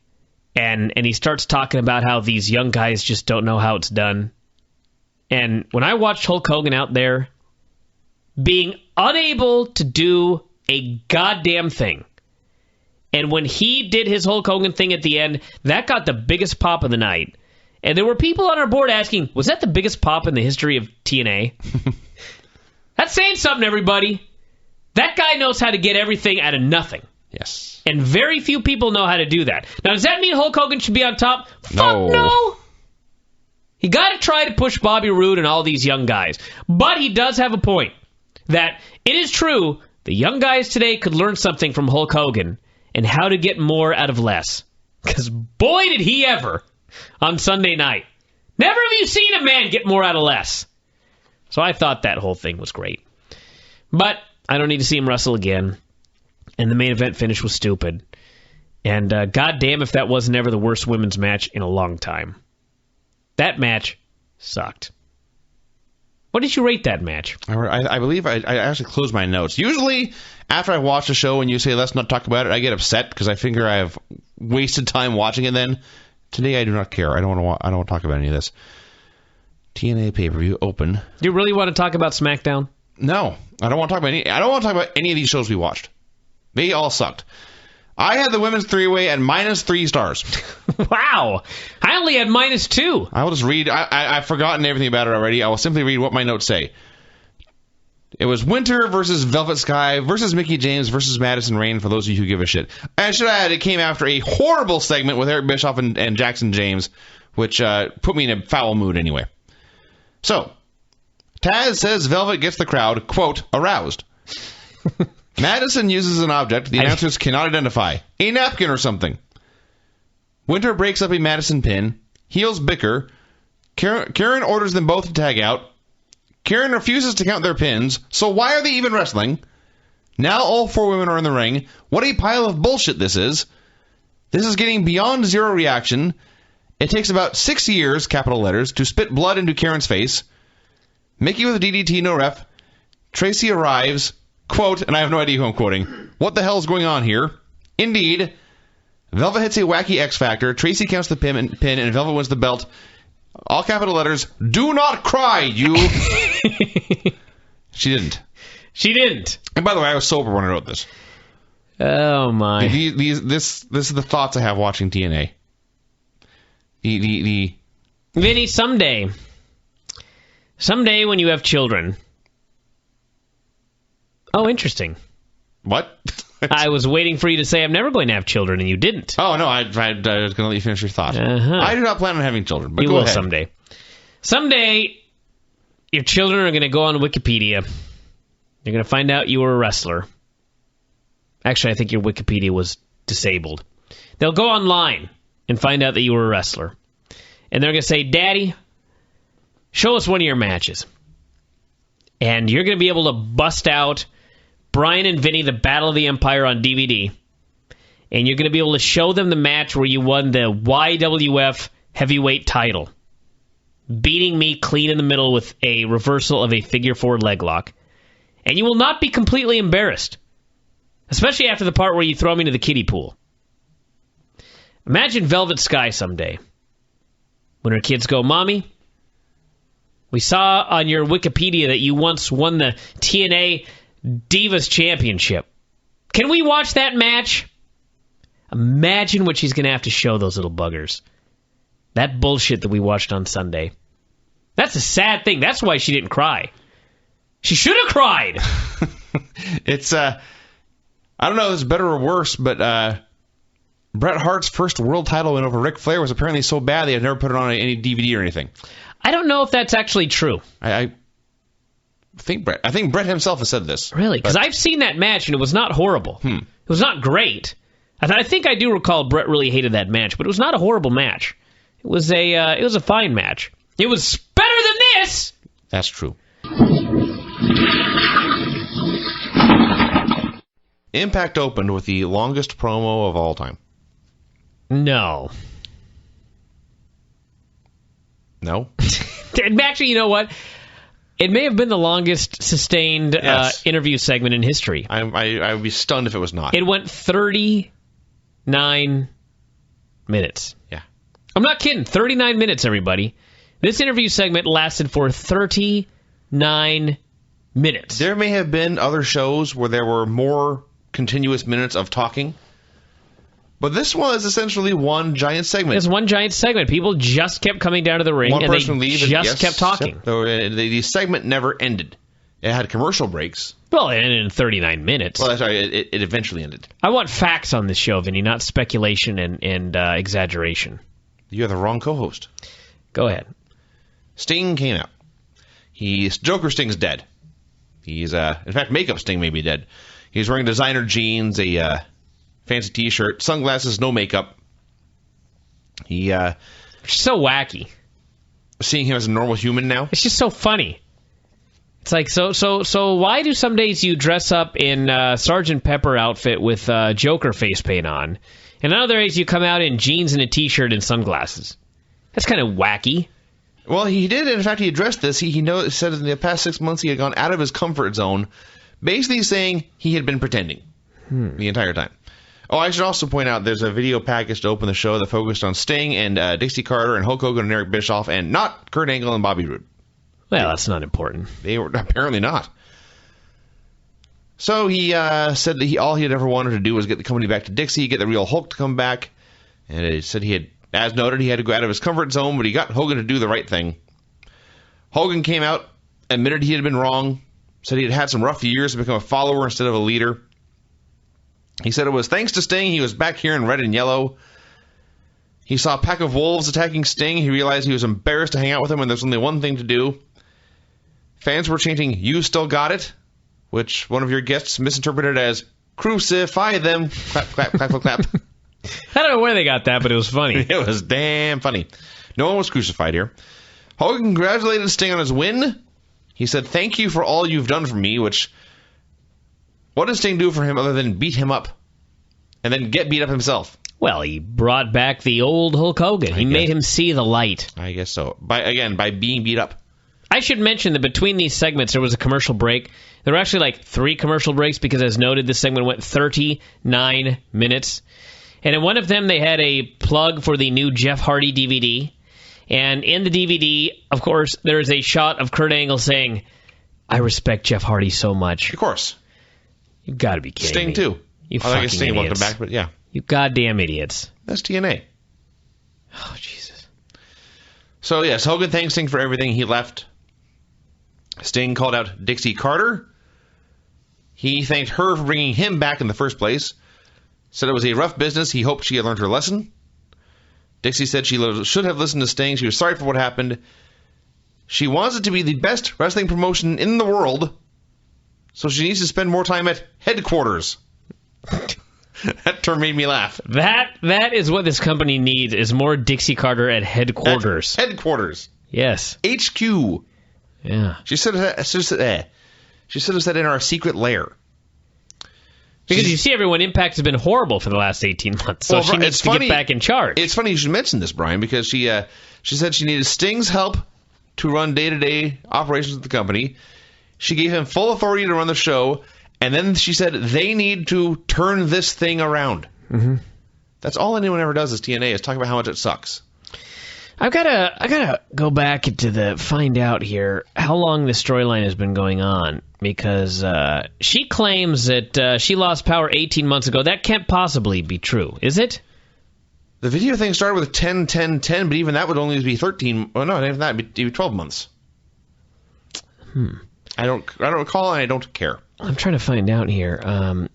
and he starts talking about how these young guys just don't know how it's done. And when I watched Hulk Hogan out there being unable to do a goddamn thing, and when he did his Hulk Hogan thing at the end, that got the biggest pop of the night. And there were people on our board asking, was that the biggest pop in the history of TNA? That's saying something, everybody. That guy knows how to get everything out of nothing. Yes. And very few people know how to do that. Now, does that mean Hulk Hogan should be on top? No. Fuck no! He got to try to push Bobby Roode and all these young guys. But he does have a point. That it is true, the young guys today could learn something from Hulk Hogan and how to get more out of less. Because boy, did he ever on Sunday night. Never have you seen a man get more out of less. So I thought that whole thing was great. But I don't need to see him wrestle again. And the main event finish was stupid. And goddamn if that wasn't ever the worst women's match in a long time. That match sucked. What did you rate that match? I believe I actually closed my notes. Usually, after I watch a show and you say, let's not talk about it, I get upset because I figure I have wasted time watching it then. Today, I do not care. I don't want to talk about any of this. TNA pay-per-view open. Do you really want to talk about SmackDown? No. I don't want to talk about any. I don't want to talk about any of these shows we watched. They all sucked. I had the women's three-way at -3 stars. Wow. I only had -2. I will just read. I've forgotten everything about it already. I will simply read what my notes say. It was Winter versus Velvet Sky versus Mickie James versus Madison Rayne, for those of you who give a shit. I should add, it came after a horrible segment with Garrett Bischoff and Jackson James, which put me in a foul mood anyway. So, Taz says Velvet gets the crowd, quote, aroused. Madison uses an object the announcers cannot identify. A napkin or something. Winter breaks up a Madison pin. Heels bicker. Karen orders them both to tag out. Karen refuses to count their pins, so why are they even wrestling? Now all 4 women are in the ring. What a pile of bullshit this is. This is getting beyond zero reaction. It takes about 6 years, capital letters, to spit blood into Karen's face. Mickie with a DDT, no ref. Tracy arrives. Quote, and I have no idea who I'm quoting. What the hell is going on here? Indeed. Velvet hits a wacky X Factor. Tracy counts the pin, and Velvet wins the belt. All capital letters. Do not cry, you. She didn't. She didn't. And by the way, I was sober when I wrote this. Oh my. This is the thoughts I have watching TNA. Vinny, someday when you have children. Oh, interesting. What? I was waiting for you to say I'm never going to have children, and you didn't. Oh, no, I was going to let you finish your thought. Uh-huh. I do not plan on having children, but you go will ahead. someday. Someday, your children are going to go on Wikipedia. They're going to find out you were a wrestler. Actually, I think your Wikipedia was disabled. They'll go online and find out that you were a wrestler. and they're going to say, Daddy, show us one of your matches. And you're going to be able to bust out Bryan and Vinny, the Battle of the Empire on DVD. And you're going to be able to show them the match where you won the YWF heavyweight title, beating me clean in the middle with a reversal of a figure 4 leg lock. And you will not be completely embarrassed, especially after the part where you throw me into the kiddie pool. Imagine Velvet Sky someday, when her kids go, Mommy, we saw on your Wikipedia that you once won the TNA Divas Championship. Can we watch that match? Imagine what she's going to have to show those little buggers. That bullshit that we watched on Sunday. That's a sad thing. That's why she didn't cry. She should have cried. It's, I don't know if it's better or worse, but Bret Hart's first world title win over Ric Flair was apparently so bad they had never put it on any DVD or anything. I don't know if that's actually true. I think Bret himself has said this. Really? Because I've seen that match and it was not horrible. It was not great. I think I do recall Bret really hated that match, but it was not a horrible match. It was a fine match. It was better than this. That's true. Impact opened with the longest promo of all time. No. No? Actually, you know what? It may have been the longest sustained interview segment in history. I would be stunned if it was not. It went 39 minutes. Yeah. I'm not kidding. 39 minutes, everybody. This interview segment lasted for 39 minutes. There may have been other shows where there were more continuous minutes of talking, but this was essentially one giant segment. It was one giant segment. People just kept coming down to the ring, and they just kept talking. The segment never ended. It had commercial breaks. Well, it ended in 39 minutes. Well, sorry, it eventually ended. I want facts on this show, Vinny, not speculation and exaggeration. You have the wrong co-host. Go ahead. Sting came out. Joker Sting's dead. He's in fact, makeup Sting may be dead. He's wearing designer jeans, a fancy T-shirt, sunglasses, no makeup. It's so wacky. Seeing him as a normal human now. It's just so funny. It's like, so why do some days you dress up in Sgt. Pepper outfit with Joker face paint on, and on other days you come out in jeans and a T-shirt and sunglasses? That's kind of wacky. Well, he did. In fact, he addressed this. He said in the past 6 months he had gone out of his comfort zone, basically saying he had been pretending the entire time. Oh, I should also point out there's a video package to open the show that focused on Sting and Dixie Carter and Hulk Hogan and Garrett Bischoff, and not Kurt Angle and Bobby Roode. Well, that's not important. They were apparently not. So he said that all he had ever wanted to do was get the company back to Dixie, get the real Hulk to come back, and he said he had, as noted, he had to go out of his comfort zone, but he got Hogan to do the right thing. Hogan came out, admitted he had been wrong, said he had had some rough years to become a follower instead of a leader. He said it was thanks to Sting he was back here in red and yellow. He saw a pack of wolves attacking Sting. He realized he was embarrassed to hang out with them, and there's only one thing to do. Fans were chanting, "You still got it," which one of your guests misinterpreted as "Crucify them." Clap, clap, clap, clap, clap. I don't know where they got that, but it was funny. It was damn funny. No one was crucified here. Hogan congratulated Sting on his win. He said, "Thank you for all you've done for me," which, what did Sting do for him other than beat him up and then get beat up himself? Well, he brought back the old Hulk Hogan. He made him see the light. I guess so. By being beat up. I should mention that between these segments, there was a commercial break. There were actually like 3 commercial breaks because, as noted, this segment went 39 minutes. And in one of them, they had a plug for the new Jeff Hardy DVD. And in the DVD, of course, there is a shot of Kurt Angle saying, "I respect Jeff Hardy so much." Of course. You've got to be kidding me. Sting, too. You I guess fucking Sting idiots. welcome back, but yeah. You goddamn idiots. That's TNA. Oh, Jesus. So, yes, Hogan thanked Sting for everything. He left. Sting called out Dixie Carter. He thanked her for bringing him back in the first place. Said it was a rough business. He hoped she had learned her lesson. Dixie said she should have listened to Sting. She was sorry for what happened. She wants it to be the best wrestling promotion in the world, so she needs to spend more time at headquarters. That term made me laugh. That is what this company needs, is more Dixie Carter at headquarters. Headquarters. Yes. HQ. Yeah. She should have said in our secret lair. Because you see, everyone, Impact has been horrible for the last 18 months, so she needs to get back in charge. It's funny you should mention this, Brian, because she said she needed Sting's help to run day-to-day operations of the company. She gave him full authority to run the show, and then she said they need to turn this thing around. Mm-hmm. That's all anyone ever does as TNA, is talk about how much it sucks. I gotta go back to find out here how long this storyline has been going on, because she claims that she lost power 18 months ago. That can't possibly be true, is it? The video thing started with 10, 10, 10, but even that would only be 13. Well, no, even that would be 12 months. I don't recall, and I don't care. I'm trying to find out here.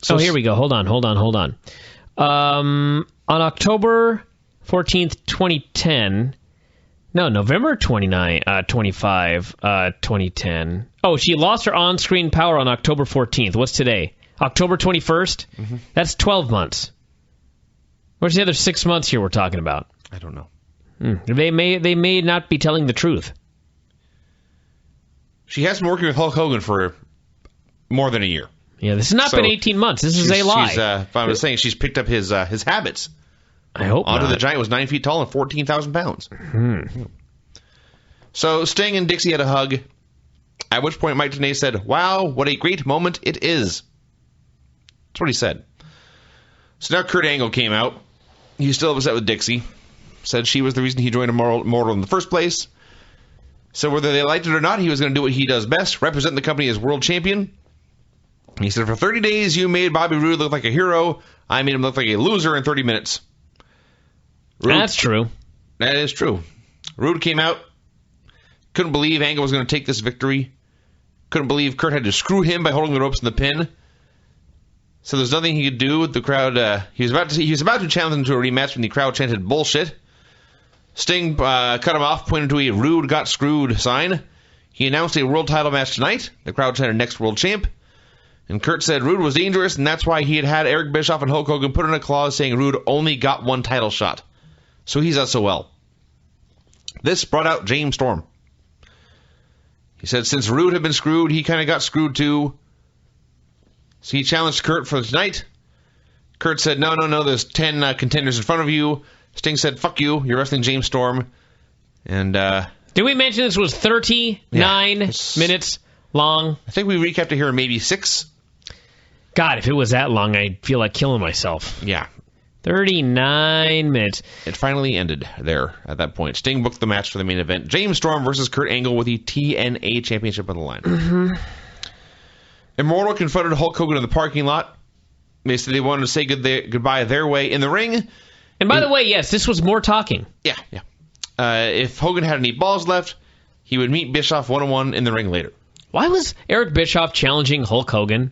Here we go. Hold on. On October 14th, 2010. No, November 25, 2010. Oh, she lost her on-screen power on October 14th. What's today? October 21st? Mm-hmm. That's 12 months. Where's the other 6 months here we're talking about? I don't know. They may not be telling the truth. She has been working with Hulk Hogan for more than a year. Yeah, this has not been 18 months. This is a lie. I was saying, she's picked up his habits. I hope Andre not. the Giant was 9 feet tall and 14,000 pounds. So Sting and Dixie had a hug, at which point Mike Tenay said, "Wow, what a great moment it is." That's what he said. So now Kurt Angle came out. He's still upset with Dixie. Said she was the reason he joined Immortal in the first place. So whether they liked it or not, he was going to do what he does best, represent the company as world champion. He said, "For 30 days, you made Bobby Roode look like a hero. I made him look like a loser in 30 minutes. Roode, that's true. That is true. Roode came out. Couldn't believe Angle was going to take this victory. Couldn't believe Kurt had to screw him by holding the ropes in the pin. So there's nothing he could do. The crowd, he was about to challenge him to a rematch when the crowd chanted bullshit. Sting cut him off, pointed to a Roode got screwed sign. He announced a world title match tonight. The crowd chanted next world champ. And Kurt said Roode was dangerous, and that's why he had Eric Bischoff and Hulk Hogan put in a clause saying Roode only got one title shot. So he's SOL. This brought out James Storm. He said since Roode had been screwed, he kind of got screwed too. So he challenged Kurt for tonight. Kurt said, no, there's 10 contenders in front of you. Sting said, fuck you, you're wrestling James Storm. And, did we mention this was 39 minutes long? I think we recapped it here in maybe 6. God, if it was that long, I'd feel like killing myself. Yeah. 39 minutes. It finally ended there at that point. Sting booked the match for the main event. James Storm versus Kurt Angle with the TNA Championship on the line. Mm-hmm. Immortal confronted Hulk Hogan in the parking lot. They said they wanted to say goodbye their way in the ring. And by the way, yes, this was more talking. Yeah. If Hogan had any balls left, he would meet Bischoff one-on-one in the ring later. Why was Eric Bischoff challenging Hulk Hogan?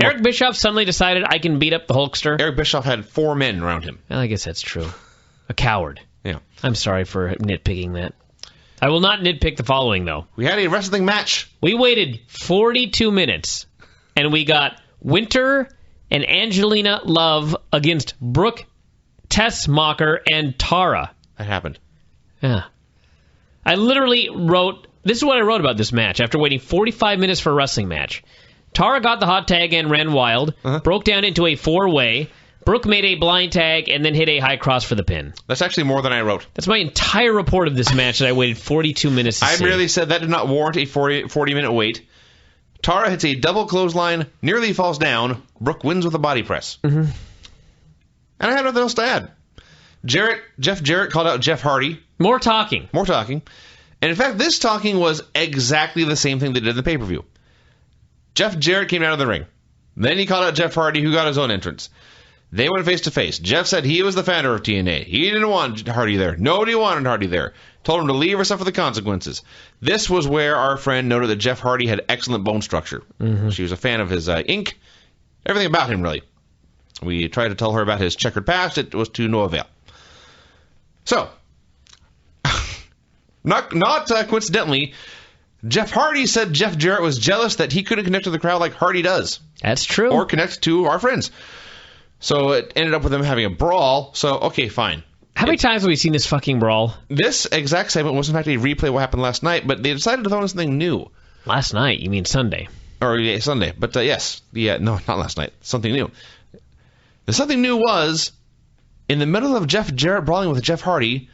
Eric Bischoff suddenly decided I can beat up the Hulkster. Eric Bischoff had 4 men around him. Well, I guess that's true. A coward. Yeah. I'm sorry for nitpicking that. I will not nitpick the following, though. We had a wrestling match. We waited 42 minutes, and we got Winter and Angelina Love against Brooke, Tessmacher, and Tara. That happened. Yeah. I literally wrote... This is what I wrote about this match after waiting 45 minutes for a wrestling match. Tara got the hot tag and ran wild, broke down into a 4-way. Brooke made a blind tag and then hit a high cross for the pin. That's actually more than I wrote. That's my entire report of this match that I waited 42 minutes to see. I merely said that did not warrant a 40-minute wait. Tara hits a double clothesline, nearly falls down. Brooke wins with a body press. Mm-hmm. And I have nothing else to add. Jeff Jarrett called out Jeff Hardy. More talking. And in fact, this talking was exactly the same thing they did in the pay-per-view. Jeff Jarrett came out of the ring. Then he called out Jeff Hardy, who got his own entrance. They went face-to-face. Jeff said he was the founder of TNA. He didn't want Hardy there. Nobody wanted Hardy there. Told him to leave or suffer the consequences. This was where our friend noted that Jeff Hardy had excellent bone structure. Mm-hmm. She was a fan of his ink. Everything about him, really. We tried to tell her about his checkered past. It was to no avail. So, not coincidentally, Jeff Hardy said Jeff Jarrett was jealous that he couldn't connect to the crowd like Hardy does. That's true. Or connect to our friends. So it ended up with them having a brawl. So, okay, fine. How many times have we seen this fucking brawl? This exact segment was in fact a replay of what happened last night, but they decided to throw in something new. Last night? You mean Sunday? Or yeah, Sunday. But yes. Yeah, no, not last night. Something new. The something new was, in the middle of Jeff Jarrett brawling with Jeff Hardy,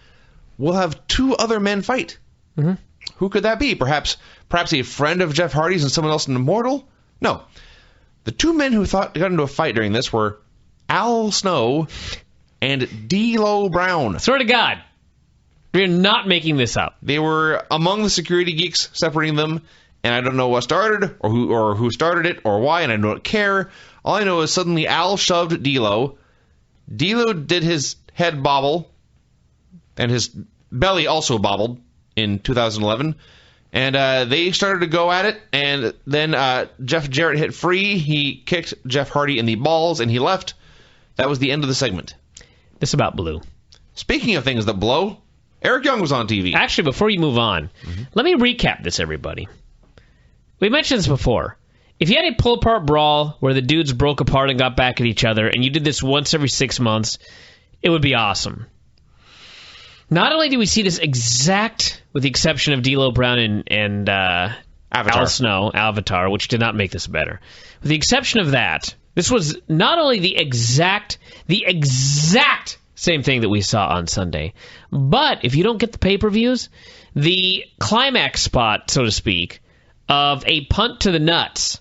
we'll have two other men fight. Mm-hmm. Who could that be? Perhaps a friend of Jeff Hardy's and someone else in Immortal? No. The two men who got into a fight during this were Al Snow and D'Lo Brown. Swear to God, we're not making this up. They were among the security geeks separating them, and I don't know what started, or who started it, or why, and I don't care. All I know is suddenly Al shoved D'Lo. D'Lo did his head bobble, and his belly also bobbled in 2011, and they started to go at it, and then Jeff Jarrett hit free. He kicked Jeff Hardy in the balls, and he left. That was the end of the segment. This about blew. Speaking of things that blow, Eric Young was on TV. Actually, before you move on, let me recap this, everybody. We mentioned this before. If you had a pull-apart brawl where the dudes broke apart and got back at each other, and you did this once every 6 months, it would be awesome. Not only do we see this exact, with the exception of D'Lo Brown and Al Snow, Avatar, which did not make this better. With the exception of that, this was not only the exact same thing that we saw on Sunday, but if you don't get the pay-per-views, the climax spot, so to speak, of a punt to the nuts.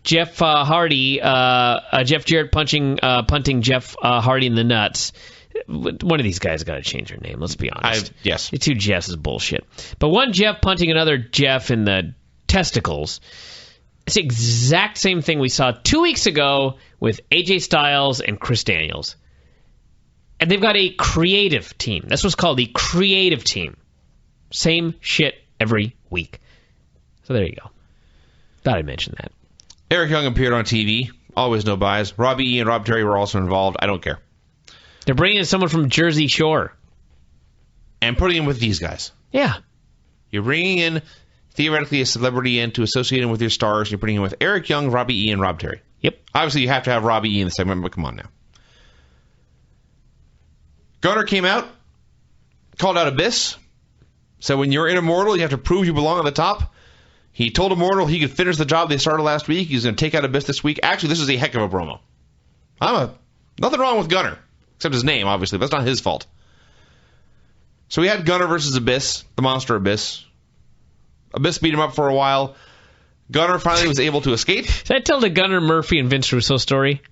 Jeff Hardy, Jeff Jarrett punting Jeff Hardy in the nuts. One of these guys got to change their name, let's be honest. Yes. The two Jeffs is bullshit. But one Jeff punting another Jeff in the testicles. It's the exact same thing we saw 2 weeks ago with AJ Styles and Chris Daniels. And they've got a creative team. That's what's called the creative team. Same shit every week. So there you go. Thought I'd mention that. Eric Young appeared on TV. Always no bias. Robbie E and Rob Terry were also involved. I don't care. They're bringing in someone from Jersey Shore. And putting him with these guys. Yeah. You're bringing in, theoretically, a celebrity in to associate him with your stars. You're putting him with Eric Young, Robbie E, and Rob Terry. Yep. Obviously, you have to have Robbie E in the segment, but come on now. Gunner came out, called out Abyss, said when you're in Immortal, you have to prove you belong at the top. He told Immortal he could finish the job they started last week. He's going to take out Abyss this week. Actually, this is a heck of a promo. Nothing wrong with Gunner, except his name, obviously. That's not his fault. So we had Gunner versus Abyss, the monster Abyss. Abyss beat him up for a while. Gunner finally was able to escape. Did I tell the Gunner, Murphy, and Vince Russo story?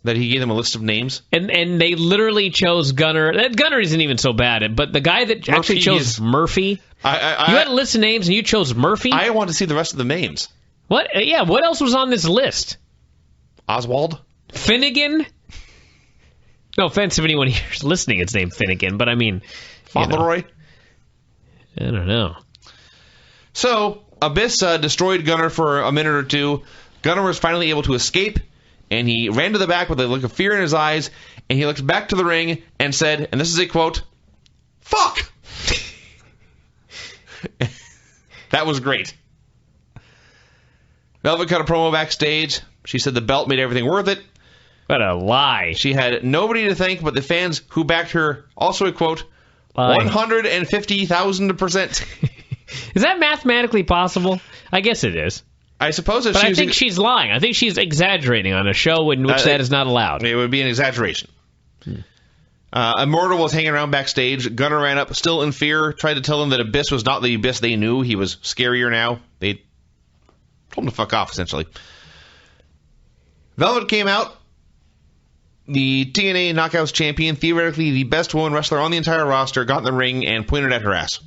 That he gave them a list of names. And they literally chose Gunner. That Gunner isn't even so bad, but the guy that actually chose Murphy. You had a list of names and you chose Murphy? I want to see the rest of the names. What? Yeah, what else was on this list? Oswald? Finnegan? No offense if anyone here's listening, it's named Finnegan, but I mean... Fauntleroy? I don't know. So, Abyss destroyed Gunner for a minute or two. Gunner was finally able to escape, and he ran to the back with a look of fear in his eyes, and he looked back to the ring and said, and this is a quote, "Fuck!" That was great. Velvet cut a promo backstage. She said the belt made everything worth it. What a lie. She had nobody to thank but the fans who backed her. Also a quote, 150,000%. Is that mathematically possible? I guess it is. I suppose if but I think she's lying. I think she's exaggerating on a show in which that is not allowed. It would be an exaggeration. Immortal was hanging around backstage. Gunner ran up, still in fear, tried to tell him that Abyss was not the Abyss they knew. He was scarier now. They told him to fuck off, essentially. Velvet came out. The TNA Knockouts champion, theoretically the best woman wrestler on the entire roster, got in the ring and pointed at her ass.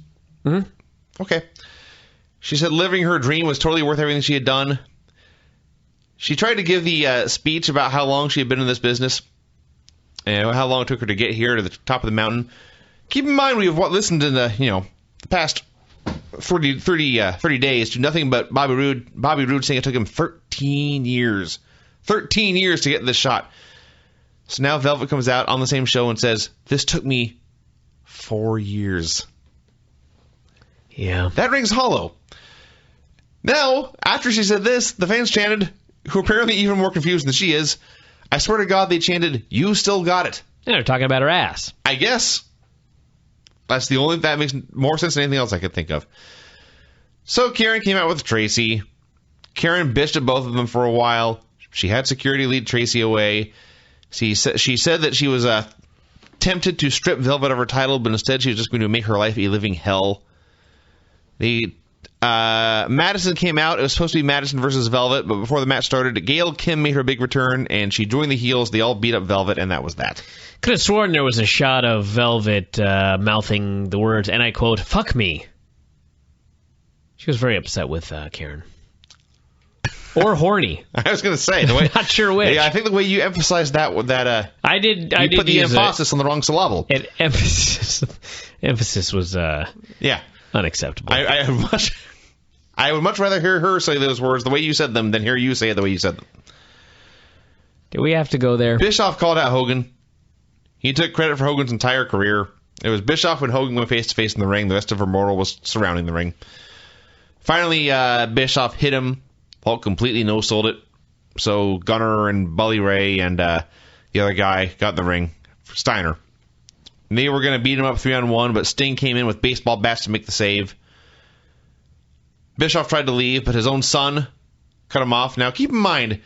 Mm-hmm. Okay. She said living her dream was totally worth everything she had done. She tried to give the speech about how long she had been in this business and how long it took her to get here to the top of the mountain. Keep in mind, we've listened in the past 30 days to nothing but Bobby Roode saying it took him 13 years. 13 years to get this shot. So now Velvet comes out on the same show and says, this took me 4 years. Yeah. That rings hollow. Now, after she said this, the fans chanted, who are apparently even more confused than she is, I swear to God, they chanted, you still got it. Yeah, they're talking about her ass. I guess. That makes more sense than anything else I could think of. So Karen came out with Tracy. Karen bitched at both of them for a while. She had security lead Tracy away. She said that she was tempted to strip Velvet of her title, but instead she was just going to make her life a living hell. Madison came out. It was supposed to be Madison versus Velvet, but before the match started, Gail Kim made her big return, and she joined the heels. They all beat up Velvet, and that was that. Could have sworn there was a shot of Velvet mouthing the words, and I quote, "Fuck me." She was very upset with Karen. Or horny. I was going to say. The way, not sure which. Yeah, I think the way you emphasized that I did put the emphasis on the wrong syllable. Emphasis was unacceptable. I would much rather hear her say those words the way you said them than hear you say it the way you said them. Do we have to go there? Bischoff called out Hogan. He took credit for Hogan's entire career. It was Bischoff when Hogan went face-to-face in the ring. The rest of Immortal was surrounding the ring. Finally, Bischoff hit him. Hulk completely no-sold it. So Gunner and Bully Ray and the other guy got in the ring. Steiner. And they were going to beat him up 3-on-1, but Sting came in with baseball bats to make the save. Bischoff tried to leave, but his own son cut him off. Now, keep in mind,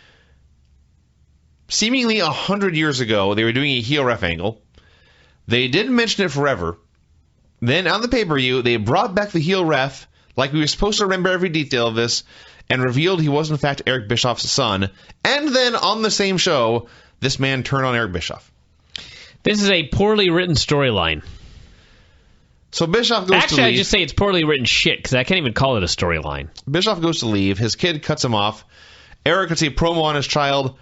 seemingly 100 years ago, they were doing a heel ref angle. They didn't mention it forever. Then, on the pay-per-view, they brought back the heel ref, like we were supposed to remember every detail of this, and revealed he was, in fact, Eric Bischoff's son. And then, on the same show, this man turned on Eric Bischoff. This is a poorly written storyline. So Bischoff goes to leave. Actually, I just say it's poorly written shit, because I can't even call it a storyline. Bischoff goes to leave. His kid cuts him off. Eric cuts a promo on his child.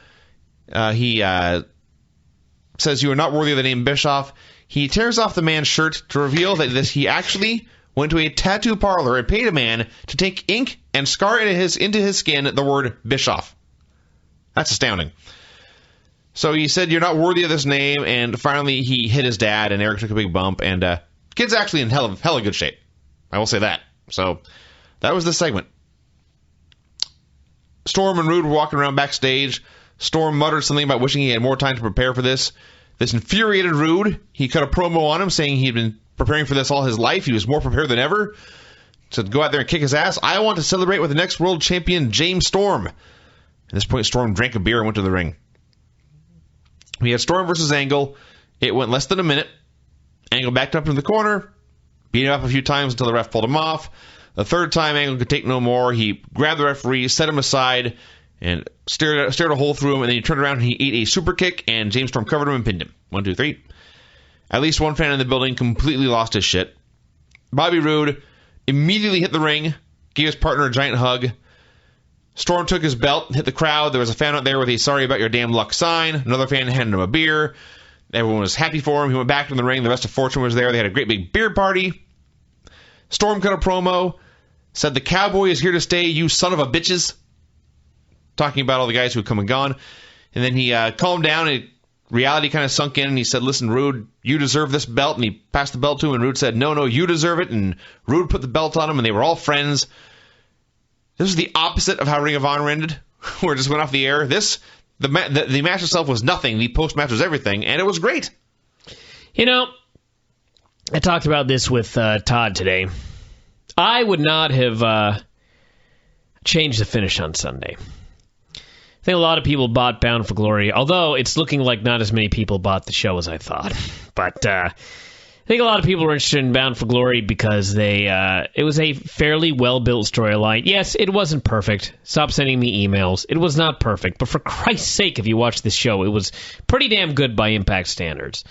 He says, you are not worthy of the name Bischoff. He tears off the man's shirt to reveal that he actually went to a tattoo parlor and paid a man to take ink and scar into his skin the word Bischoff. That's astounding. So he said, you're not worthy of this name, and finally he hit his dad, and Eric took a big bump, and kid's actually in hella good shape. I will say that. So that was the segment. Storm and Roode were walking around backstage. Storm muttered something about wishing he had more time to prepare for this. This infuriated Roode. He cut a promo on him saying he'd been preparing for this all his life. He was more prepared than ever. Said, go out there and kick his ass. I want to celebrate with the next world champion, James Storm. At this point, Storm drank a beer and went to the ring. We had Storm versus Angle. It went less than a minute. Angle backed up into the corner, beat him up a few times until the ref pulled him off. The third time, Angle could take no more. He grabbed the referee, set him aside, and stared a hole through him, and then he turned around and he ate a super kick, and James Storm covered him and pinned him. 1, 2, 3. At least one fan in the building completely lost his shit. Bobby Roode immediately hit the ring, gave his partner a giant hug. Storm took his belt, hit the crowd. There was a fan out there with a sorry about your damn luck sign. Another fan handed him a beer. Everyone was happy for him. He went back to the ring. The rest of Fortune was there. They had a great big beer party. Storm cut a promo, said the cowboy is here to stay, you son of a bitches. Talking about all the guys who had come and gone. And then he calmed down and reality kind of sunk in, and he said, listen, Roode, you deserve this belt. And he passed the belt to him, and Roode said, no, you deserve it. And Roode put the belt on him, and they were all friends. This is the opposite of how Ring of Honor ended, where it just went off the air. The match itself was nothing. The post-match was everything, and it was great. You know, I talked about this with Todd today. I would not have changed the finish on Sunday. I think a lot of people bought Bound for Glory, although it's looking like not as many people bought the show as I thought. But I think a lot of people were interested in Bound for Glory because it was a fairly well-built storyline. Yes, it wasn't perfect. Stop sending me emails. It was not perfect. But for Christ's sake, if you watch this show, it was pretty damn good by Impact standards.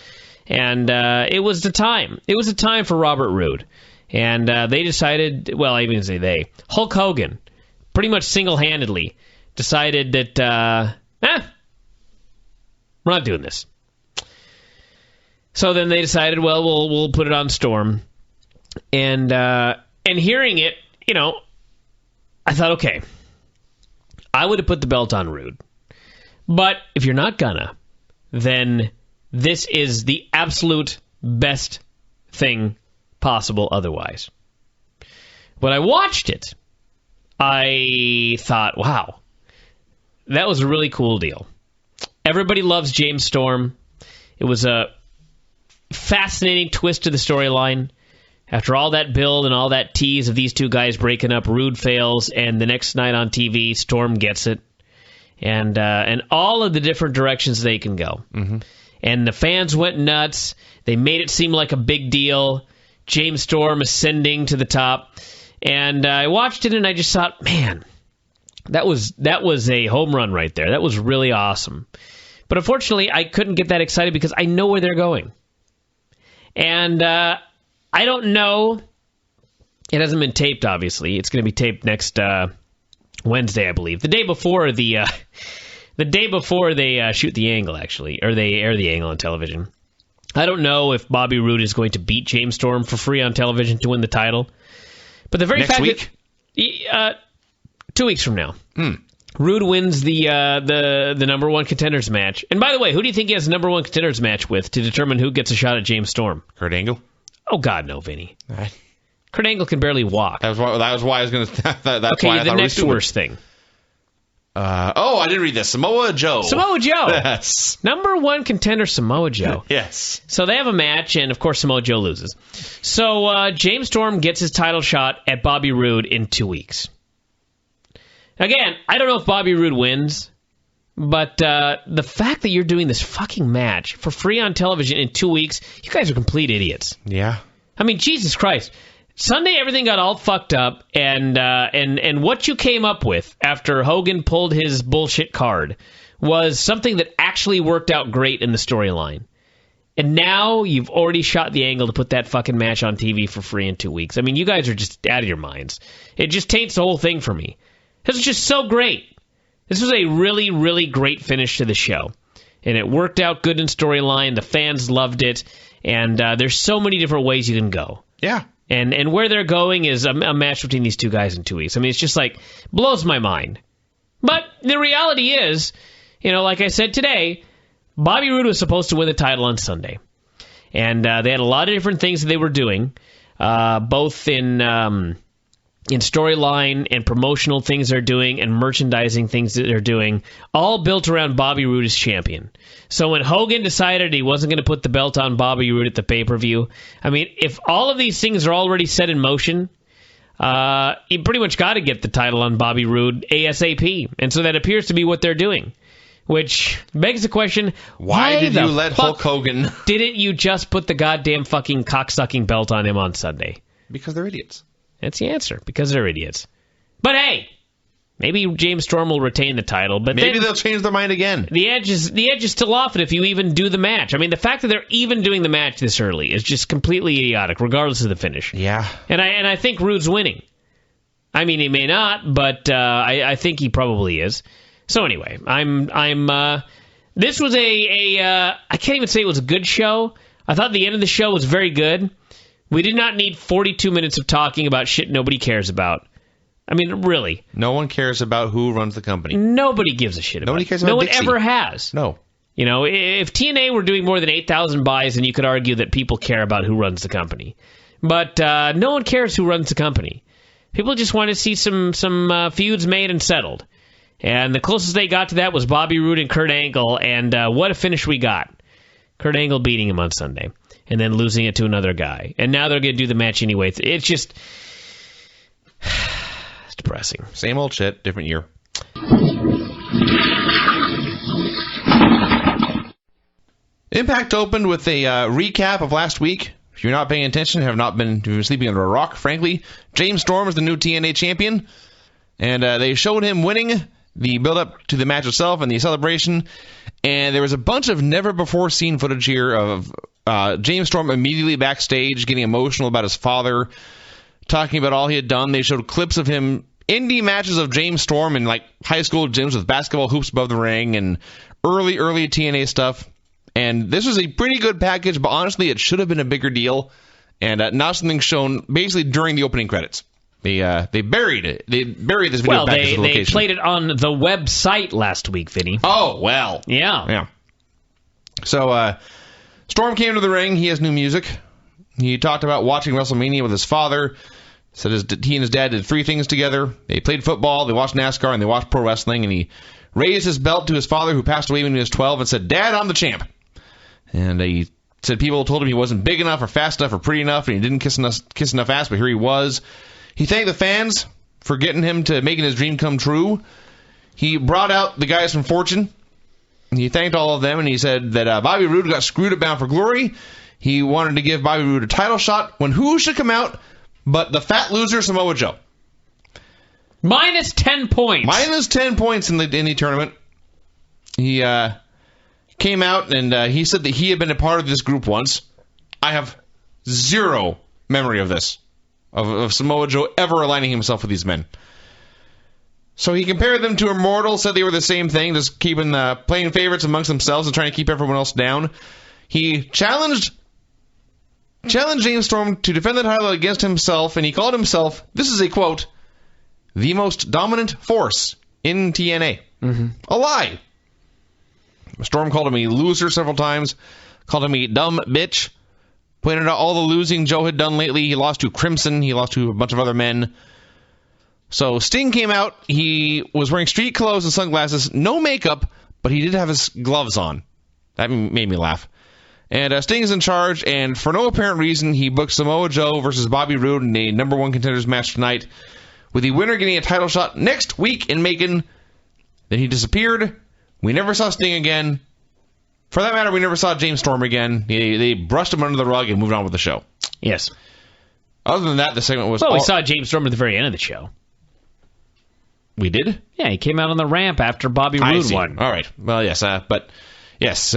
And it was the time. It was a time for Robert Roode. And they decided, well, I even say they, Hulk Hogan, pretty much single-handedly, decided that, we're not doing this. So then they decided, well, we'll put it on Storm. And hearing it, you know, I thought, okay, I would have put the belt on Roode. But if you're not gonna, then this is the absolute best thing possible otherwise. When I watched it, I thought, wow, that was a really cool deal. Everybody loves James Storm. It was a fascinating twist to the storyline. After all that build and all that tease of these two guys breaking up, Roode fails, and the next night on TV, Storm gets it. And all of the different directions they can go. Mm-hmm. And the fans went nuts. They made it seem like a big deal. James Storm ascending to the top. And I watched it and I just thought, man, that was a home run right there. That was really awesome. But unfortunately, I couldn't get that excited because I know where they're going. And I don't know. It hasn't been taped, obviously. It's going to be taped next Wednesday, I believe. The day before they shoot the angle, actually, or they air the angle on television. I don't know if Bobby Roode is going to beat James Storm for free on television to win the title. But the very next fact week? that 2 weeks from now, Roode wins the number one contenders match. And by the way, who do you think he has the number one contenders match with to determine who gets a shot at James Storm? Kurt Angle? Oh, God, no, Vinny. All right. Kurt Angle can barely walk. That was why I was going to. That's okay, why I the thought next it was worst thing. I didn't read this. Samoa Joe. Samoa Joe. Yes. Number one contender, Samoa Joe. Yes. So they have a match, and of course, Samoa Joe loses. So James Storm gets his title shot at Bobby Roode in 2 weeks. Again, I don't know if Bobby Roode wins, but the fact that you're doing this fucking match for free on television in 2 weeks, you guys are complete idiots. Yeah. I mean, Jesus Christ. Sunday, everything got all fucked up, and what you came up with after Hogan pulled his bullshit card was something that actually worked out great in the storyline. And now you've already shot the angle to put that fucking match on TV for free in 2 weeks. I mean, you guys are just out of your minds. It just taints the whole thing for me. This was just so great. This was a really, really great finish to the show. And it worked out good in storyline. The fans loved it. And there's so many different ways you can go. Yeah. And where they're going is a match between these two guys in 2 weeks. I mean, it's just like, blows my mind. But the reality is, like I said today, Bobby Roode was supposed to win the title on Sunday. And they had a lot of different things that they were doing, both in storyline and promotional things they're doing and merchandising things that they're doing, all built around Bobby Roode as champion. So when Hogan decided he wasn't going to put the belt on Bobby Roode at the pay-per-view, I mean, if all of these things are already set in motion, you pretty much got to get the title on Bobby Roode ASAP. And so that appears to be what they're doing. Which begs the question, why did you let Hulk Hogan... didn't you just put the goddamn fucking cocksucking belt on him on Sunday? Because they're idiots. That's the answer, because they're idiots. But hey, maybe James Storm will retain the title. But maybe they'll change their mind again. The edge is still off it if you even do the match. I mean, the fact that they're even doing the match this early is just completely idiotic, regardless of the finish. Yeah. And I think Roode's winning. I mean, he may not, but I think he probably is. So anyway, this was I can't even say it was a good show. I thought the end of the show was very good. We did not need 42 minutes of talking about shit nobody cares about. I mean, really. No one cares about who runs the company. Nobody gives a shit about it. Nobody cares about Dixie. No one ever has. No. If TNA were doing more than 8,000 buys, then you could argue that people care about who runs the company. But no one cares who runs the company. People just want to see some feuds made and settled. And the closest they got to that was Bobby Roode and Kurt Angle, and what a finish we got. Kurt Angle beating him on Sunday, and then losing it to another guy. And now they're going to do the match anyway. It's just... it's depressing. Same old shit, different year. Impact opened with a recap of last week. If you're not paying attention, have been sleeping under a rock, frankly, James Storm is the new TNA champion. And they showed him winning the build-up to the match itself and the celebration. And there was a bunch of never-before-seen footage here of James Storm immediately backstage getting emotional about his father, talking about all he had done. They showed clips of him, indie matches of James Storm in like high school gyms with basketball hoops above the ring and early TNA stuff. And this was a pretty good package, but honestly, it should have been a bigger deal. And not something shown basically during the opening credits. They buried it. They buried this video package at the location. They played it on the website last week, Vinny. Oh, well. Yeah. So, Storm came to the ring. He has new music. He talked about watching WrestleMania with his father, Said he and his dad did 3 things together. They played football, they watched NASCAR, and they watched pro wrestling. And he raised his belt to his father, who passed away when he was 12, and said, "Dad, I'm the champ." And he said people told him he wasn't big enough or fast enough or pretty enough, and he didn't kiss enough ass, but here he was. He thanked the fans for getting him to making his dream come true. He brought out the guys from Fortune. He thanked all of them, and he said that Bobby Roode got screwed at Bound for Glory. He wanted to give Bobby Roode a title shot when who should come out but the fat loser Samoa Joe. Minus 10 points. Minus 10 points in the tournament. He came out and he said that he had been a part of this group once. I have zero memory of this, of Samoa Joe ever aligning himself with these men. So he compared them to Immortal, said they were the same thing, just keeping playing favorites amongst themselves and trying to keep everyone else down. He challenged James Storm to defend the title against himself, and he called himself, this is a quote, the most dominant force in TNA. Mm-hmm. A lie. Storm called him a loser several times, called him a dumb bitch, pointed out all the losing Joe had done lately. He lost to Crimson, he lost to a bunch of other men. So Sting came out. He was wearing street clothes and sunglasses, no makeup, but he did have his gloves on. That made me laugh. And Sting is in charge, and for no apparent reason, he booked Samoa Joe versus Bobby Roode in a number 1 contenders match tonight, with the winner getting a title shot next week in Macon. Then he disappeared. We never saw Sting again. For that matter, we never saw James Storm again. They brushed him under the rug and moved on with the show. Yes. Other than that, the segment was... Well, we saw James Storm at the very end of the show. We did? Yeah, he came out on the ramp after Bobby Roode won. All right. Well, yes. But, yes.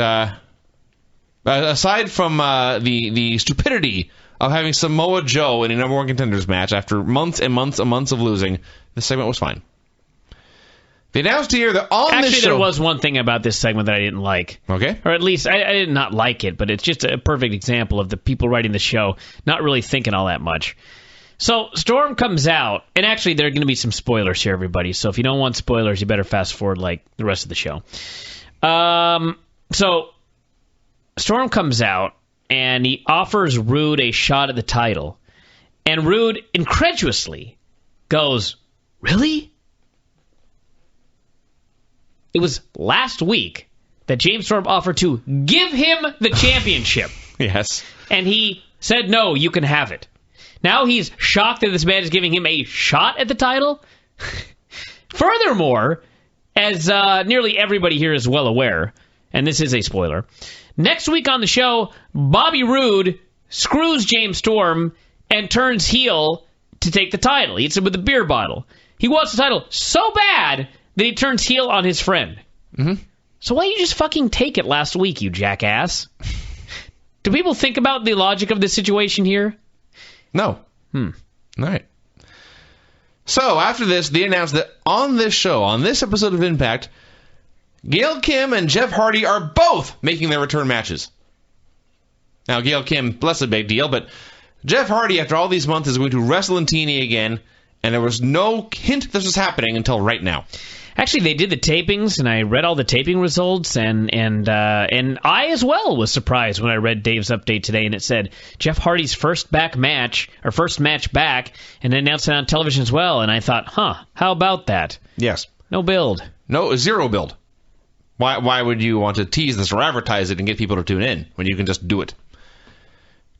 Aside from the stupidity of having Samoa Joe in a number 1 contenders match after months and months and months of losing, this segment was fine. They announced here that on this show... Actually, there was one thing about this segment that I didn't like. Okay. Or at least, I did not like it, but it's just a perfect example of the people writing the show not really thinking all that much. So, Storm comes out, and actually there are going to be some spoilers here, everybody, so if you don't want spoilers, you better fast forward like the rest of the show. So, Storm comes out, and he offers Roode a shot at the title, and Roode incredulously goes, "Really?" It was last week that James Storm offered to give him the championship. Yes. And he said, "No, you can have it." Now he's shocked that this man is giving him a shot at the title. Furthermore, as nearly everybody here is well aware, and this is a spoiler, next week on the show, Bobby Roode screws James Storm and turns heel to take the title. He hits him with a beer bottle. He wants the title so bad that he turns heel on his friend. Mm-hmm. So why don't you just fucking take it last week, you jackass? Do people think about the logic of this situation here? No. All right. So, after this, they announced that on this show, on this episode of Impact, Gail Kim and Jeff Hardy are both making their return matches. Now, Gail Kim, less a big deal, but Jeff Hardy, after all these months, is going to wrestle in TNA again, and there was no hint this was happening until right now. Actually, they did the tapings, and I read all the taping results, and I as well was surprised when I read Dave's update today, and it said Jeff Hardy's first match back, and they announced it on television as well, and I thought, how about that? Yes. No build. No, zero build. Why would you want to tease this or advertise it and get people to tune in when you can just do it?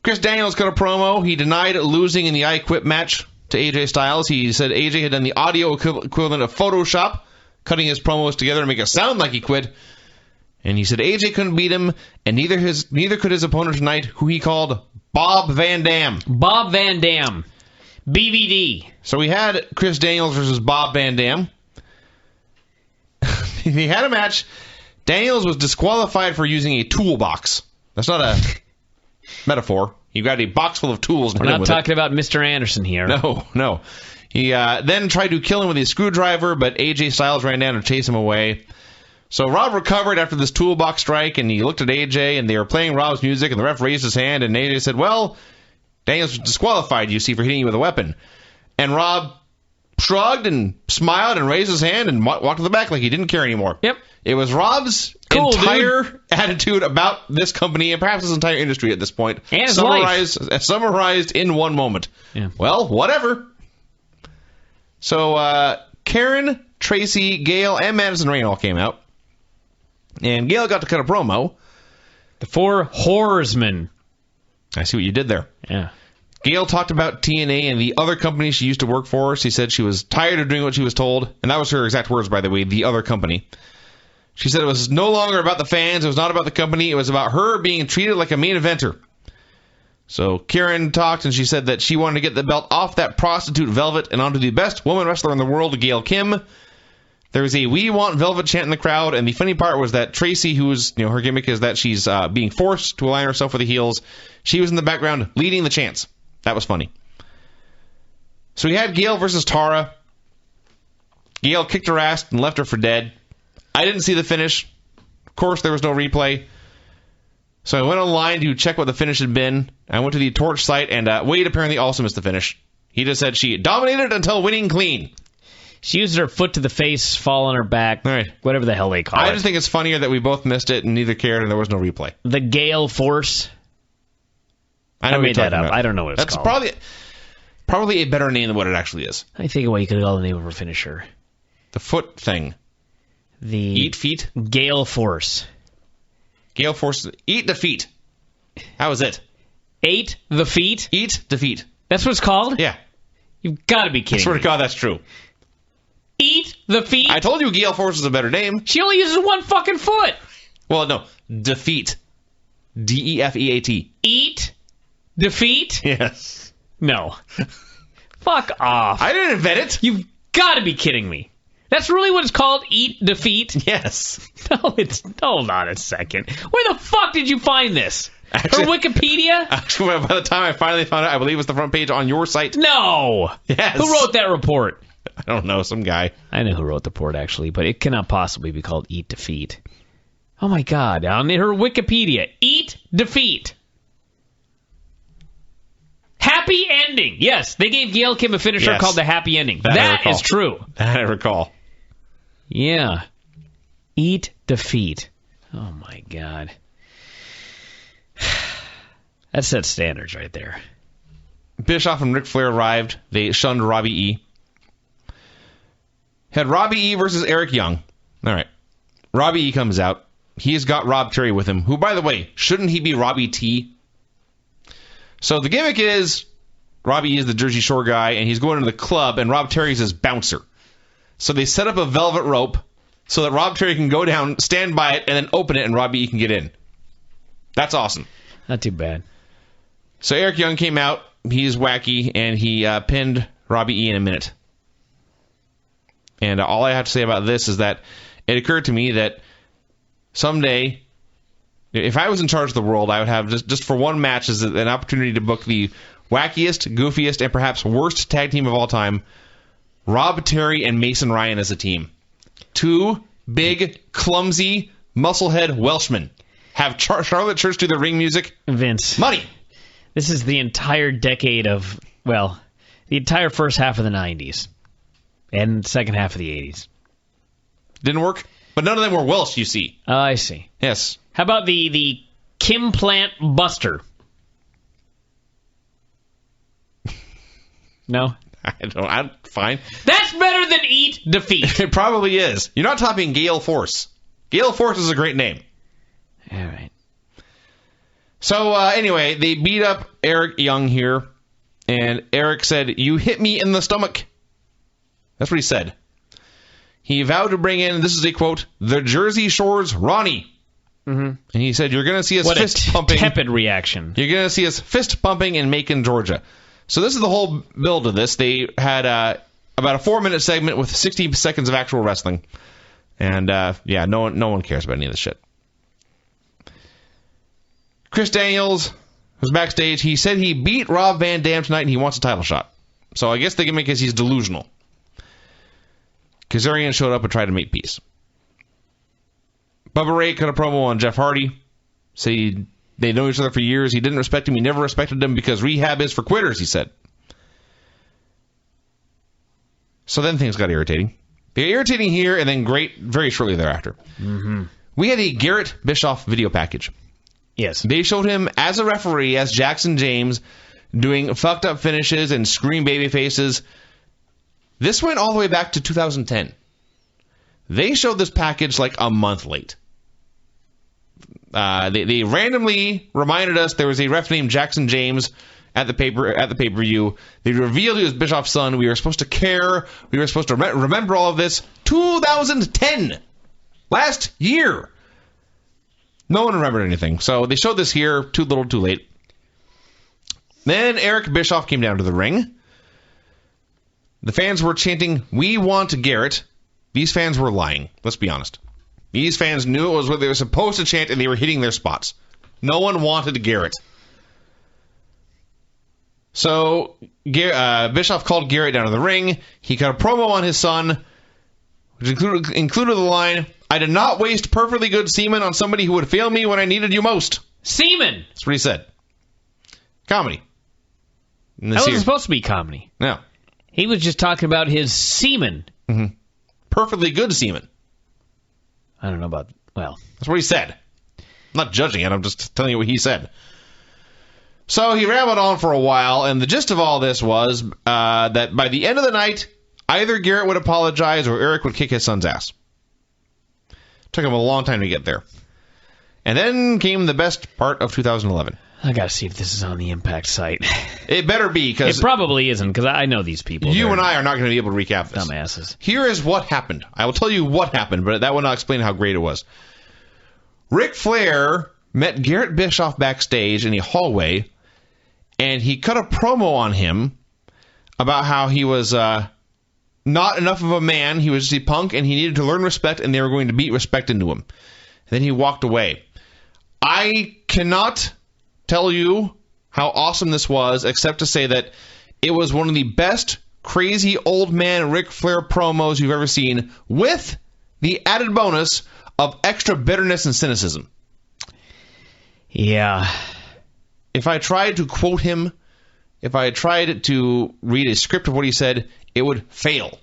Chris Daniels got a promo. He denied losing in the I Quit match to AJ Styles. He said AJ had done the audio equivalent of Photoshop, cutting his promos together to make it sound like he quit. And he said AJ couldn't beat him, and neither could his opponent tonight, who he called Bob Van Dam. Bob Van Dam. BVD. So we had Chris Daniels versus Bob Van Dam. He had a match. Daniels was disqualified for using a toolbox. That's not a metaphor. You got a box full of tools. We're not talking about Mr. Anderson here. No. He then tried to kill him with a screwdriver, but AJ Styles ran down to chase him away. So Rob recovered after this toolbox strike, and he looked at AJ, and they were playing Rob's music, and the ref raised his hand, and AJ said, "Well, Daniels was disqualified, you see, for hitting you with a weapon." And Rob shrugged and smiled and raised his hand and walked to the back like he didn't care anymore. Yep. It was Rob's entire attitude about this company and perhaps his entire industry at this point. And his summarized in one moment. Yeah. Well, whatever. So, Karen, Tracy, Gail, and Madison Rain all came out. And Gail got to cut a promo. The four horsemen. I see what you did there. Yeah. Gail talked about TNA and the other company she used to work for. She said she was tired of doing what she was told. And that was her exact words, by the way, the other company. She said it was no longer about the fans. It was not about the company. It was about her being treated like a main eventer. So Karen talked, and she said that she wanted to get the belt off that prostitute Velvet and onto the best woman wrestler in the world, Gail Kim. There was a "We Want Velvet" chant in the crowd, and the funny part was that Tracy, who's, her gimmick is that she's being forced to align herself with the heels, she was in the background leading the chants. That was funny. So we had Gail versus Tara. Gail kicked her ass and left her for dead. I didn't see the finish. Of course, there was no replay. So I went online to check what the finish had been. I went to the Torch site, and Wade apparently also missed the finish. He just said she dominated until winning clean. She used her foot to the face, fall on her back, right. Whatever the hell they call it. I just think it's funnier that we both missed it and neither cared, and there was no replay. The Gale Force. I made that up. I don't know what it's called. That's probably a better name than what it actually is. I think what you could call the name of her finisher. The foot thing. The Eat feet? Gale Force. Gale Force. Eat defeat. That was it. Ate the feet? Eat defeat. That's what it's called? Yeah. You've got to be kidding me. I swear to God, that's true. Eat the feet? I told you Gale Force is a better name. She only uses one fucking foot. Well, no. Defeat. D-E-F-E-A-T. Eat defeat? Yes. No. Fuck off. I didn't invent it. You've got to be kidding me. That's really what it's called? Eat defeat? Yes. No, it's... Hold on a second. Where the fuck did you find this? Actually, her Wikipedia? Actually, by the time I finally found it, I believe it was the front page on your site. No. Yes. Who wrote that report? I don't know, some guy. I know who wrote the report, actually, but it cannot possibly be called Eat Defeat. Oh, my God. On her Wikipedia, Eat Defeat. Happy ending. Yes, they gave Gail Kim a finisher called the happy ending. That is true. That I recall. Yeah. Eat Defeat. Oh, my God. That set standards right there. Bischoff and Ric Flair arrived. They shunned Robbie E. Had Robbie E versus Eric Young. All right. Robbie E comes out. He's got Rob Terry with him, who, by the way, shouldn't he be Robbie T? So the gimmick is Robbie E is the Jersey Shore guy, and he's going into the club, and Rob Terry's his bouncer. So they set up a velvet rope so that Rob Terry can go down, stand by it, and then open it, and Robbie E can get in. That's awesome. Not too bad. So Eric Young came out. He's wacky, and he pinned Robbie E in a minute. And all I have to say about this is that it occurred to me that someday, if I was in charge of the world, I would have just for one match as an opportunity to book the wackiest, goofiest, and perhaps worst tag team of all time, Rob Terry and Mason Ryan as a team. Two big, clumsy, musclehead Welshmen. Have Charlotte Church do the ring music. Vince. Money. This is the entire decade of, well, the entire first half of the 90s. And second half of the 80s. Didn't work? But none of them were Welsh, you see. Oh, I see. Yes. How about the Kim Plant Buster? No? I'm fine. That's better than Eat Defeat. It probably is. You're not topping Gale Force. Gale Force is a great name. All right. So, anyway, they beat up Eric Young here. And Eric said, "You hit me in the stomach." That's what he said. He vowed to bring in, this is a quote, "the Jersey Shore's Ronnie." Mm-hmm. And he said, "You're going to see us fist pumping." Tepid reaction. You're going to see us fist pumping in Macon, Georgia. So this is the whole build of this. They had about a 4-minute segment with 60 seconds of actual wrestling. And, no one cares about any of this shit. Chris Daniels was backstage. He said he beat Rob Van Dam tonight and he wants a title shot. So I guess the gimmick is he's delusional. Kazarian showed up and tried to make peace. Bubba Ray cut a promo on Jeff Hardy. Said they know each other for years. He didn't respect him. He never respected him because rehab is for quitters, he said. So then things got irritating. They got irritating here and then great very shortly thereafter. We had a Garrett Bischoff video package. Yes. They showed him as a referee, as Jackson James, doing fucked up finishes and scream baby faces. This went all the way back to 2010. They showed this package like a month late. They randomly reminded us there was a ref named Jackson James at the pay-per-view. They revealed he was Bischoff's son. We were supposed to care. We were supposed to remember all of this. 2010. Last year. No one remembered anything. So they showed this here. Too little, too late. Then Eric Bischoff came down to the ring. The fans were chanting, "We want Garrett." These fans were lying. Let's be honest. These fans knew it was what they were supposed to chant, and they were hitting their spots. No one wanted Garrett. So Bischoff called Garrett down to the ring. He cut a promo on his son, which included the line, "I did not waste perfectly good semen on somebody who would fail me when I needed you most." Semen! That's what he said. Comedy. That wasn't supposed to be comedy. No. He was just talking about his semen. Perfectly good semen. I don't know about, well. That's what he said. I'm not judging it. I'm just telling you what he said. So he rambled on for a while, and the gist of all this was that by the end of the night, either Garrett would apologize or Eric would kick his son's ass. Took him a long time to get there. And then came the best part of 2011. I gotta see if this is on the Impact site. It better be, because it probably isn't, because I know these people. You and I are not going to be able to recap this. Dumbasses. Here is what happened. I will tell you what happened, but that will not explain how great it was. Ric Flair met Garrett Bischoff backstage in a hallway, and he cut a promo on him about how he was not enough of a man. He was just a punk, and he needed to learn respect, and they were going to beat respect into him. And then he walked away. I cannot tell you how awesome this was, except to say that it was one of the best crazy old man Ric Flair promos you've ever seen, with the added bonus of extra bitterness and cynicism. Yeah. If I tried to quote him, if I tried to read a script of what he said, it would fail.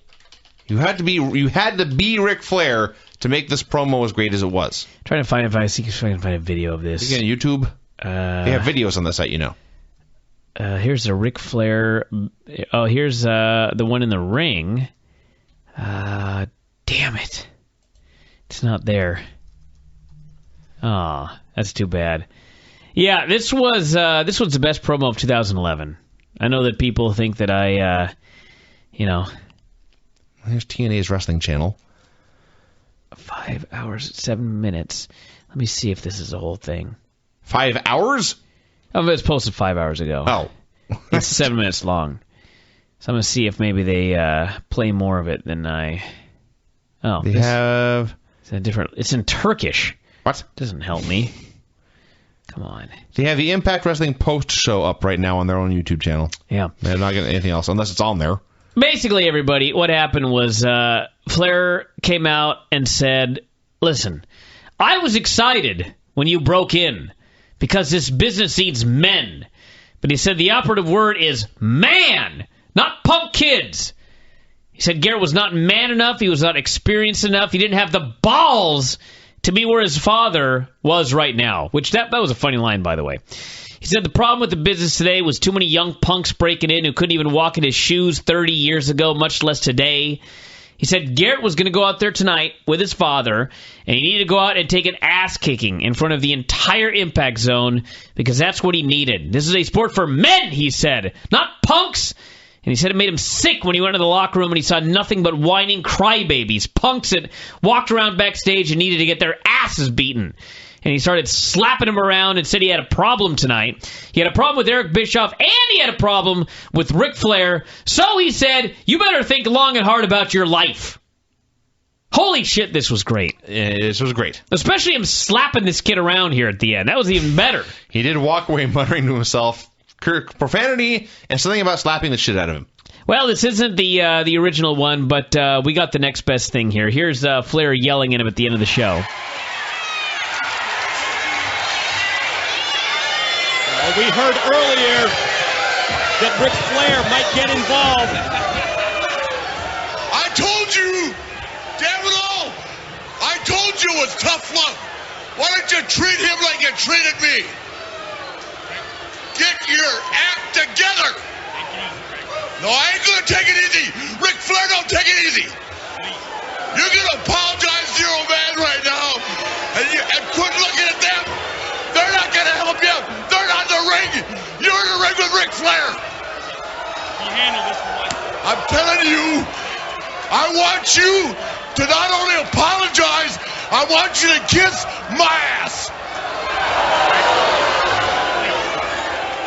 You had to be Ric Flair to make this promo as great as it was. I'm trying to find if I can find a video of this. Again, YouTube. They have videos on the site, you know. Here's a Ric Flair. Oh, here's the one in the ring. Damn it. It's not there. Oh, that's too bad. Yeah, this was the best promo of 2011. I know that people think that Here's TNA's wrestling channel. 5 hours, 7 minutes. Let me see if this is the whole thing. 5 hours? Oh, it was posted 5 hours ago. Oh. It's 7 minutes long. So I'm going to see if maybe they play more of it than I... Oh. They have... It's in Turkish. What? Doesn't help me. Come on. They have the Impact Wrestling post-show up right now on their own YouTube channel. Yeah. They're not getting anything else, unless it's on there. Basically, everybody, what happened was Flair came out and said, "Listen, I was excited when you broke in because this business needs men." But he said the operative word is man, not punk kids. He said Garrett was not man enough. He was not experienced enough. He didn't have the balls to be where his father was right now, which that was a funny line, by the way. He said the problem with the business today was too many young punks breaking in who couldn't even walk in his shoes 30 years ago, much less today. He said Garrett was going to go out there tonight with his father, and he needed to go out and take an ass-kicking in front of the entire Impact Zone because that's what he needed. This is a sport for men, he said, not punks. And he said it made him sick when he went to the locker room and he saw nothing but whining crybabies, punks that walked around backstage and needed to get their asses beaten. And he started slapping him around and said he had a problem tonight. He had a problem with Eric Bischoff, and he had a problem with Ric Flair. So he said, you better think long and hard about your life. Holy shit, this was great. This was great. Especially him slapping this kid around here at the end. That was even better. He did walk away muttering to himself, profanity, and something about slapping the shit out of him. Well, this isn't the original one, but we got the next best thing here. Here's Flair yelling at him at the end of the show. We heard earlier that Ric Flair might get involved. you was tough love. Why don't you treat him like you treated me? Get your act together. No, I ain't gonna take it easy. Ric Flair don't take it easy. You're gonna apologize to your old man right now and quit looking at them. They're not gonna help you. They're not in the ring. You're in the ring with Ric Flair. I'm telling you, I want you to not only apologize, I want you to kiss my ass.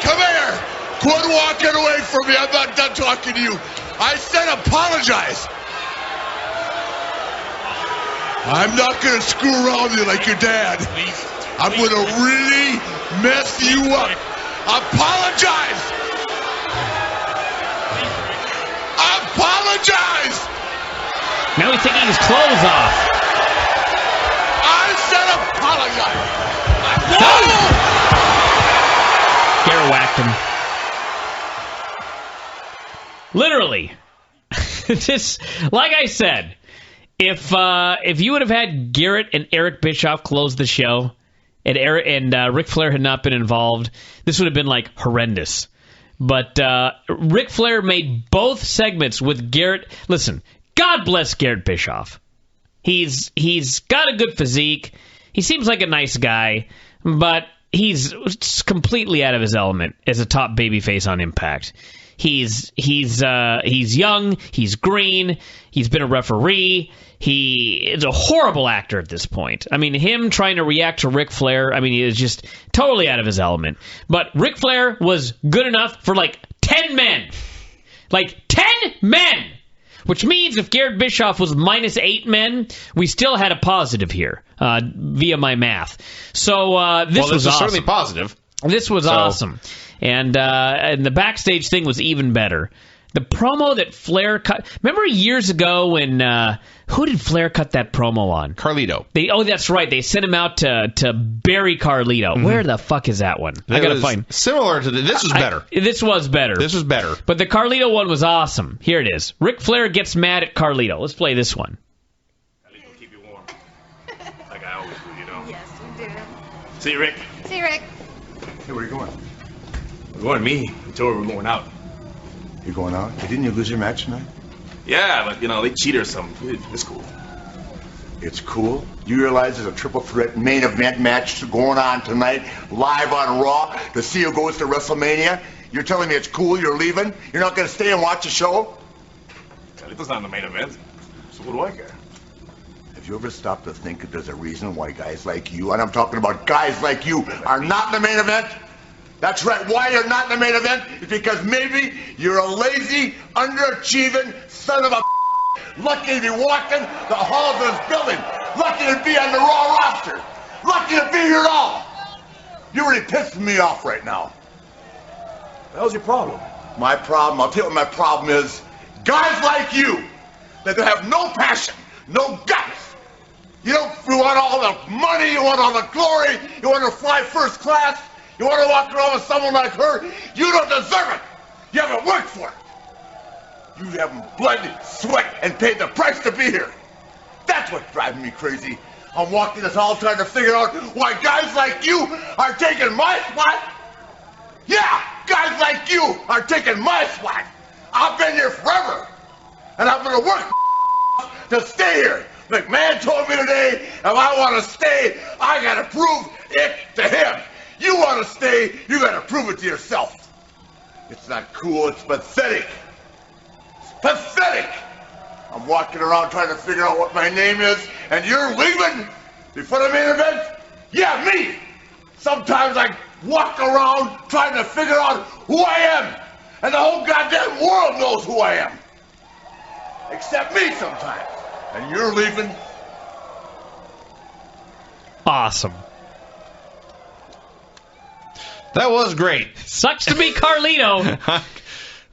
Come here. Quit walking away from me. I'm not done talking to you. I said apologize. I'm not going to screw around with you like your dad. I'm going to really mess you up. Apologize. Apologize. Now he's taking his clothes off. I said apologize. Garrett whacked him. Literally. Just like I said, if you would have had Garrett and Eric Bischoff close the show, and Ric Flair had not been involved, this would have been like horrendous. But Ric Flair made both segments with Garrett. Listen, God bless Garrett Bischoff. He's got a good physique. He seems like a nice guy, but he's completely out of his element as a top babyface on Impact. He's young. He's green. He's been a referee. He is a horrible actor at this point. I mean, him trying to react to Ric Flair, I mean, he is just totally out of his element. But Ric Flair was good enough for like 10 men. Like 10 men! Which means if Garrett Bischoff was minus 8 men, we still had a positive here, via my math. So this was awesome. Certainly positive. This was awesome. And the backstage thing was even better. The promo that Flair cut... Remember years ago when... who did Flair cut that promo on? Carlito. That's right. They sent him out to bury Carlito. Mm-hmm. Where the fuck is that one? I gotta find... Similar to... This was better. This was better. This was better. But the Carlito one was awesome. Here it is. Ric Flair gets mad at Carlito. Let's play this one. At least we'll keep you warm. Like I always do, you know? Yes, we do. See you, Rick. See you, Rick. Hey, where are you going? We're going to me. We told her we're going out. You going out? Hey, didn't you lose your match tonight? Yeah, but, you know, they cheated or something. It's cool. It's cool. You realize there's a triple threat main event match going on tonight, live on Raw, to see who goes to WrestleMania? You're telling me it's cool, you're leaving? You're not going to stay and watch the show? Carlito's not in the main event, so what do I care? Have you ever stopped to think that there's a reason why guys like you, and I'm talking about guys like you, are not in the main event? That's right, why you're not in the main event is because maybe you're a lazy, underachieving son of a lucky to be walking the halls of this building, lucky to be on the Raw roster, lucky to be here at all. You're really pissing me off right now. What the hell's your problem? My problem, I'll tell you what my problem is. Guys like you, that have no passion, no guts. You want all the money, you want all the glory, you want to fly first class, you want to walk around with someone like her. You don't deserve it. You haven't worked for it. You haven't bled, sweat, and paid the price to be here. That's what's driving me crazy. I'm walking this hall trying to figure out why guys like you are taking my spot. Yeah, guys like you are taking my spot. I've been here forever, and I'm going to work to stay here. McMahon told me today, if I want to stay, I got to prove it to him. You want to stay, you got to prove it to yourself. It's not cool, it's pathetic. It's pathetic. I'm walking around trying to figure out what my name is, and you're leaving before the main event? Yeah, me. Sometimes I walk around trying to figure out who I am, and the whole goddamn world knows who I am. Except me sometimes. And you're leaving. Awesome. That was great. Sucks to be Carlito.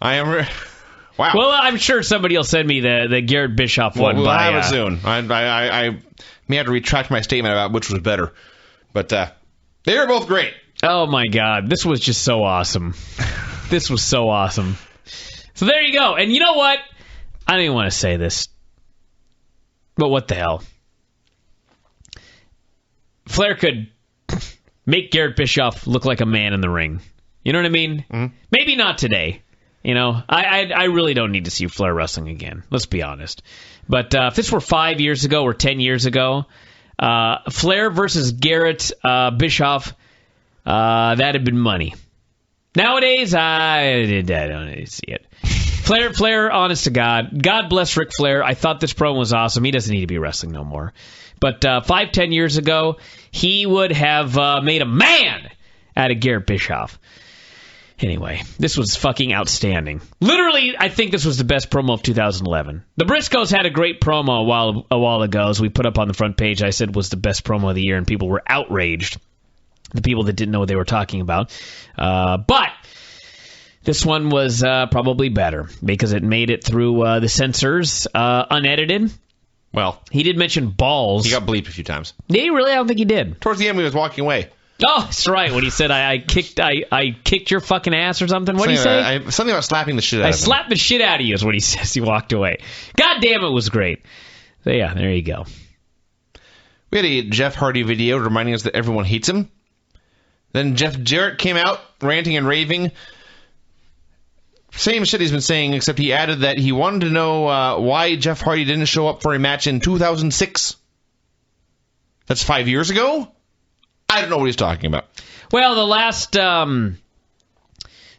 I am... Wow. Well, I'm sure somebody will send me the Garrett Bischoff one. We'll have it soon. I may have to retract my statement about which was better. But they were both great. Oh, my God. This was just so awesome. This was so awesome. So there you go. And you know what? I don't even want to say this. But what the hell? Flair could make Garrett Bischoff look like a man in the ring. You know what I mean? Mm-hmm. Maybe not today. You know, I really don't need to see Flair wrestling again. Let's be honest. But if this were 5 years ago or 10 years ago, Flair versus Garrett Bischoff, that'd have been money. Nowadays, I don't need to see it. Flair, honest to God bless Ric Flair. I thought this promo was awesome. He doesn't need to be wrestling no more. But 5-10 years ago, he would have made a man out of Garrett Bischoff. Anyway, this was fucking outstanding. Literally, I think this was the best promo of 2011. The Briscoes had a great promo a while ago, as we put up on the front page. I said was the best promo of the year, and people were outraged. The people that didn't know what they were talking about. But this one was probably better because it made it through the censors unedited. Well, he did mention balls. He got bleeped a few times. Did he really? I don't think he did. Towards the end, when he was walking away. Oh, that's right. When he said, I kicked your fucking ass or something. What did he say? Something about slapping the shit out of him. I slapped the shit out of you is what he says. He walked away. God damn, it was great. So, yeah, there you go. We had a Jeff Hardy video reminding us that everyone hates him. Then Jarrett came out ranting and raving. Same shit he's been saying, except he added that he wanted to know why Jeff Hardy didn't show up for a match in 2006. That's 5 years ago? I don't know what he's talking about. Well, the last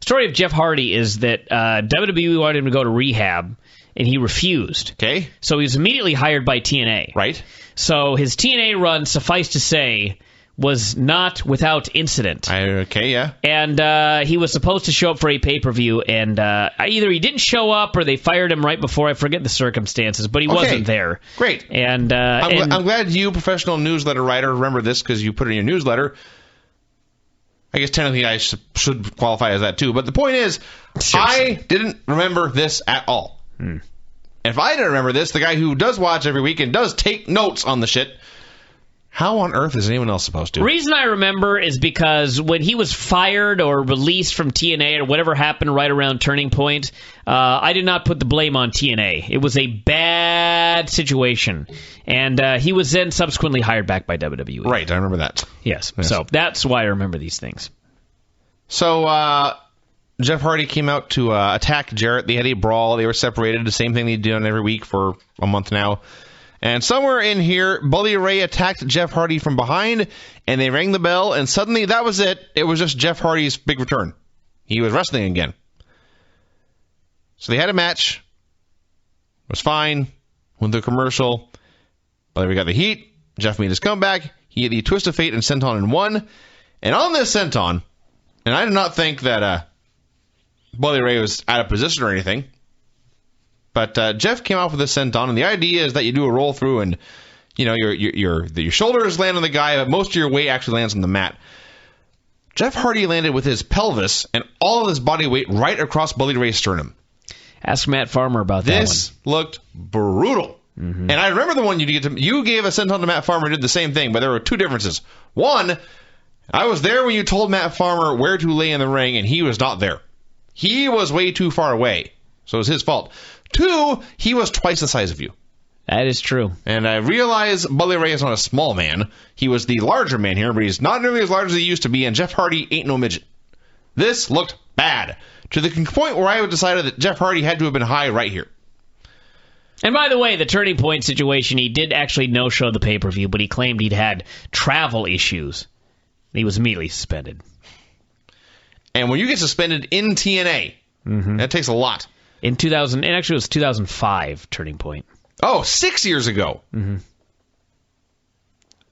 story of Jeff Hardy is that WWE wanted him to go to rehab, and he refused. Okay. So he was immediately hired by TNA. Right. So his TNA run, suffice to say, was not without incident. Okay, yeah. And he was supposed to show up for a pay-per-view, and either he didn't show up or they fired him right before. I forget the circumstances, but he wasn't there. Great. And I'm glad you, professional newsletter writer, remember this because you put it in your newsletter. I guess technically I should qualify as that too. But the point is, seriously, I didn't remember this at all. And if I didn't remember this, the guy who does watch every week and does take notes on the shit, how on earth is anyone else supposed to? The reason I remember is because when he was fired or released from TNA or whatever happened right around Turning Point, I did not put the blame on TNA. It was a bad situation. And he was then subsequently hired back by WWE. Right, I remember that. Yes. So that's why I remember these things. So Jeff Hardy came out to attack Jarrett. They had a brawl. They were separated. The same thing they've done every week for a month now. And somewhere in here, Bully Ray attacked Jeff Hardy from behind, and they rang the bell, and suddenly that was it. It was just Jeff Hardy's big return. He was wrestling again. So they had a match. It was fine. Went to a commercial. Bully Ray got the heat. Jeff made his comeback. He had the Twist of Fate and Senton and won. And on this Senton, and I did not think that Bully Ray was out of position or anything, but Jeff came off with a senton, and the idea is that you do a roll through, and you know your shoulders land on the guy, but most of your weight actually lands on the mat. Jeff Hardy landed with his pelvis and all of his body weight right across Bully Ray's sternum. Ask Matt Farmer about that one. This looked brutal. Mm-hmm. And I remember the one you gave a senton to Matt Farmer, did the same thing, but there were two differences. One, I was there when you told Matt Farmer where to lay in the ring, and he was not there. He was way too far away, so it was his fault. Two, he was twice the size of you. That is true. And I realize Bully Ray is not a small man. He was the larger man here, but he's not nearly as large as he used to be, and Jeff Hardy ain't no midget. This looked bad, to the point where I decided that Jeff Hardy had to have been high right here. And by the way, the Turning Point situation, he did actually no-show the pay-per-view, but he claimed he'd had travel issues. He was immediately suspended. And when you get suspended in TNA, that takes a lot. In 2000, and actually it was 2005, Turning Point. Oh, 6 years ago. Mm-hmm.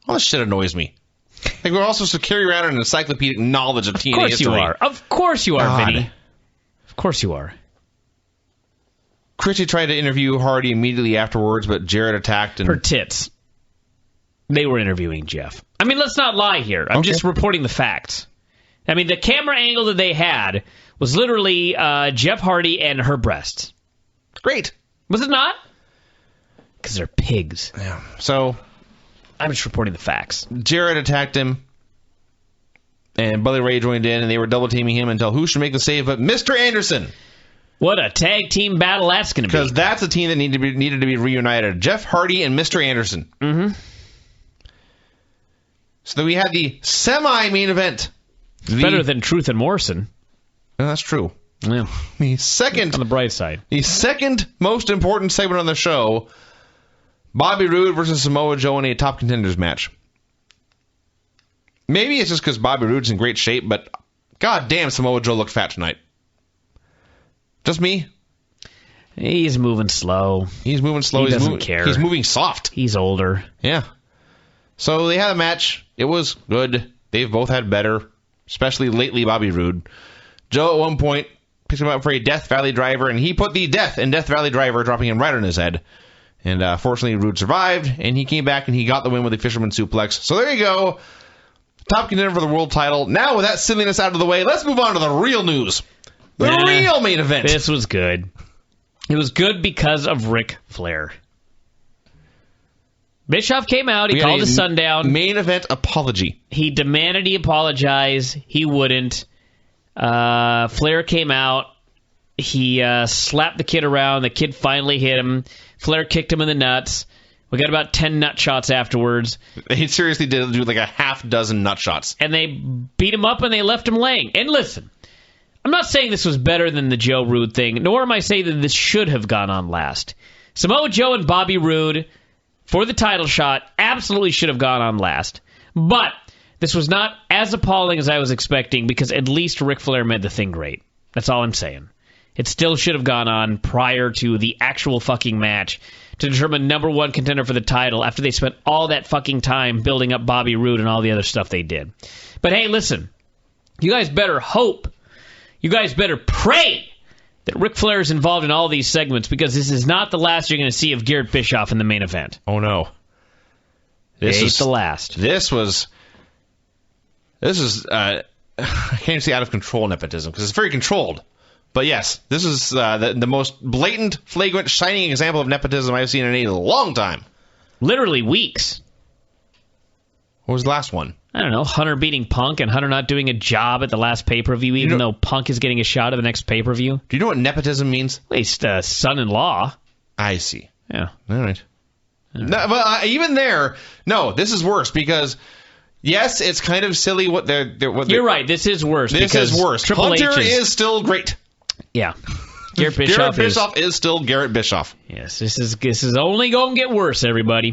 All this shit annoys me. Like, we're also supposed to carry around an encyclopedic knowledge of TNA history. Of course you are, Vinny. Of course you are. Pritchard tried to interview Hardy immediately afterwards, but Jarrett attacked. And her tits. They were interviewing Jeff. I mean, let's not lie here. I'm just reporting the facts. I mean, the camera angle that they had was literally Jeff Hardy and her breasts. Great. Was it not? Because they're pigs. Yeah. So, I'm just reporting the facts. Jarrett attacked him, and Bully Ray joined in, and they were double-teaming him until who should make the save but Mr. Anderson. What a tag team battle that's going to be. Because that's a team that needed to be reunited. Jeff Hardy and Mr. Anderson. Mm-hmm. So then we had the semi-main event. Better than Truth and Morrison. No, that's true. Yeah. The second On the bright side. The second most important segment on the show, Bobby Roode versus Samoa Joe in a top contenders match. Maybe it's just because Bobby Roode's in great shape, but god damn, Samoa Joe looked fat tonight. Just me? He's moving slow. He's moving slow. He doesn't care. He's moving soft. He's older. Yeah. So they had a match. It was good. They've both had better, especially lately Bobby Roode. Joe at one point picked him up for a Death Valley driver, and he put the death in Death Valley driver, dropping him right on his head. And fortunately, Roode survived, and he came back and he got the win with a fisherman suplex. So there you go. Top contender for the world title. Now, with that silliness out of the way, let's move on to the real news. The real main event. This was good. It was good because of Ric Flair. Bischoff came out. He called his son down. Main event apology. He demanded he apologize. He wouldn't. Flair came out. He slapped the kid around. The kid finally hit him. Flair kicked him in the nuts. We got about 10 nut shots afterwards. He seriously did do like a half dozen nut shots. And they beat him up and they left him laying. And listen, I'm not saying this was better than the Joe Roode thing, nor am I saying that this should have gone on last. Samoa Joe and Bobby Roode for the title shot absolutely should have gone on last. But this was not as appalling as I was expecting because at least Ric Flair made the thing great. That's all I'm saying. It still should have gone on prior to the actual fucking match to determine number one contender for the title after they spent all that fucking time building up Bobby Roode and all the other stuff they did. But hey, listen, you guys better hope, you guys better pray that Ric Flair is involved in all these segments because this is not the last you're going to see of Garrett Bischoff in the main event. Oh no. This is the last. This is I can't say out of control nepotism because it's very controlled. But yes, this is the most blatant, flagrant, shining example of nepotism I've seen in a long time. Literally weeks. What was the last one? I don't know, Hunter beating Punk and Hunter not doing a job at the last pay-per-view, even though Punk is getting a shot at the next pay-per-view. Do you know what nepotism means? At least son-in-law. I see. Yeah. All right. No, but even there, no, this is worse because... Yes, it's kind of silly what they're You're right. This is worse. This is worse. Hunter is still great. Yeah. Garrett Bischoff is still Garrett Bischoff. Yes, this is only going to get worse, everybody.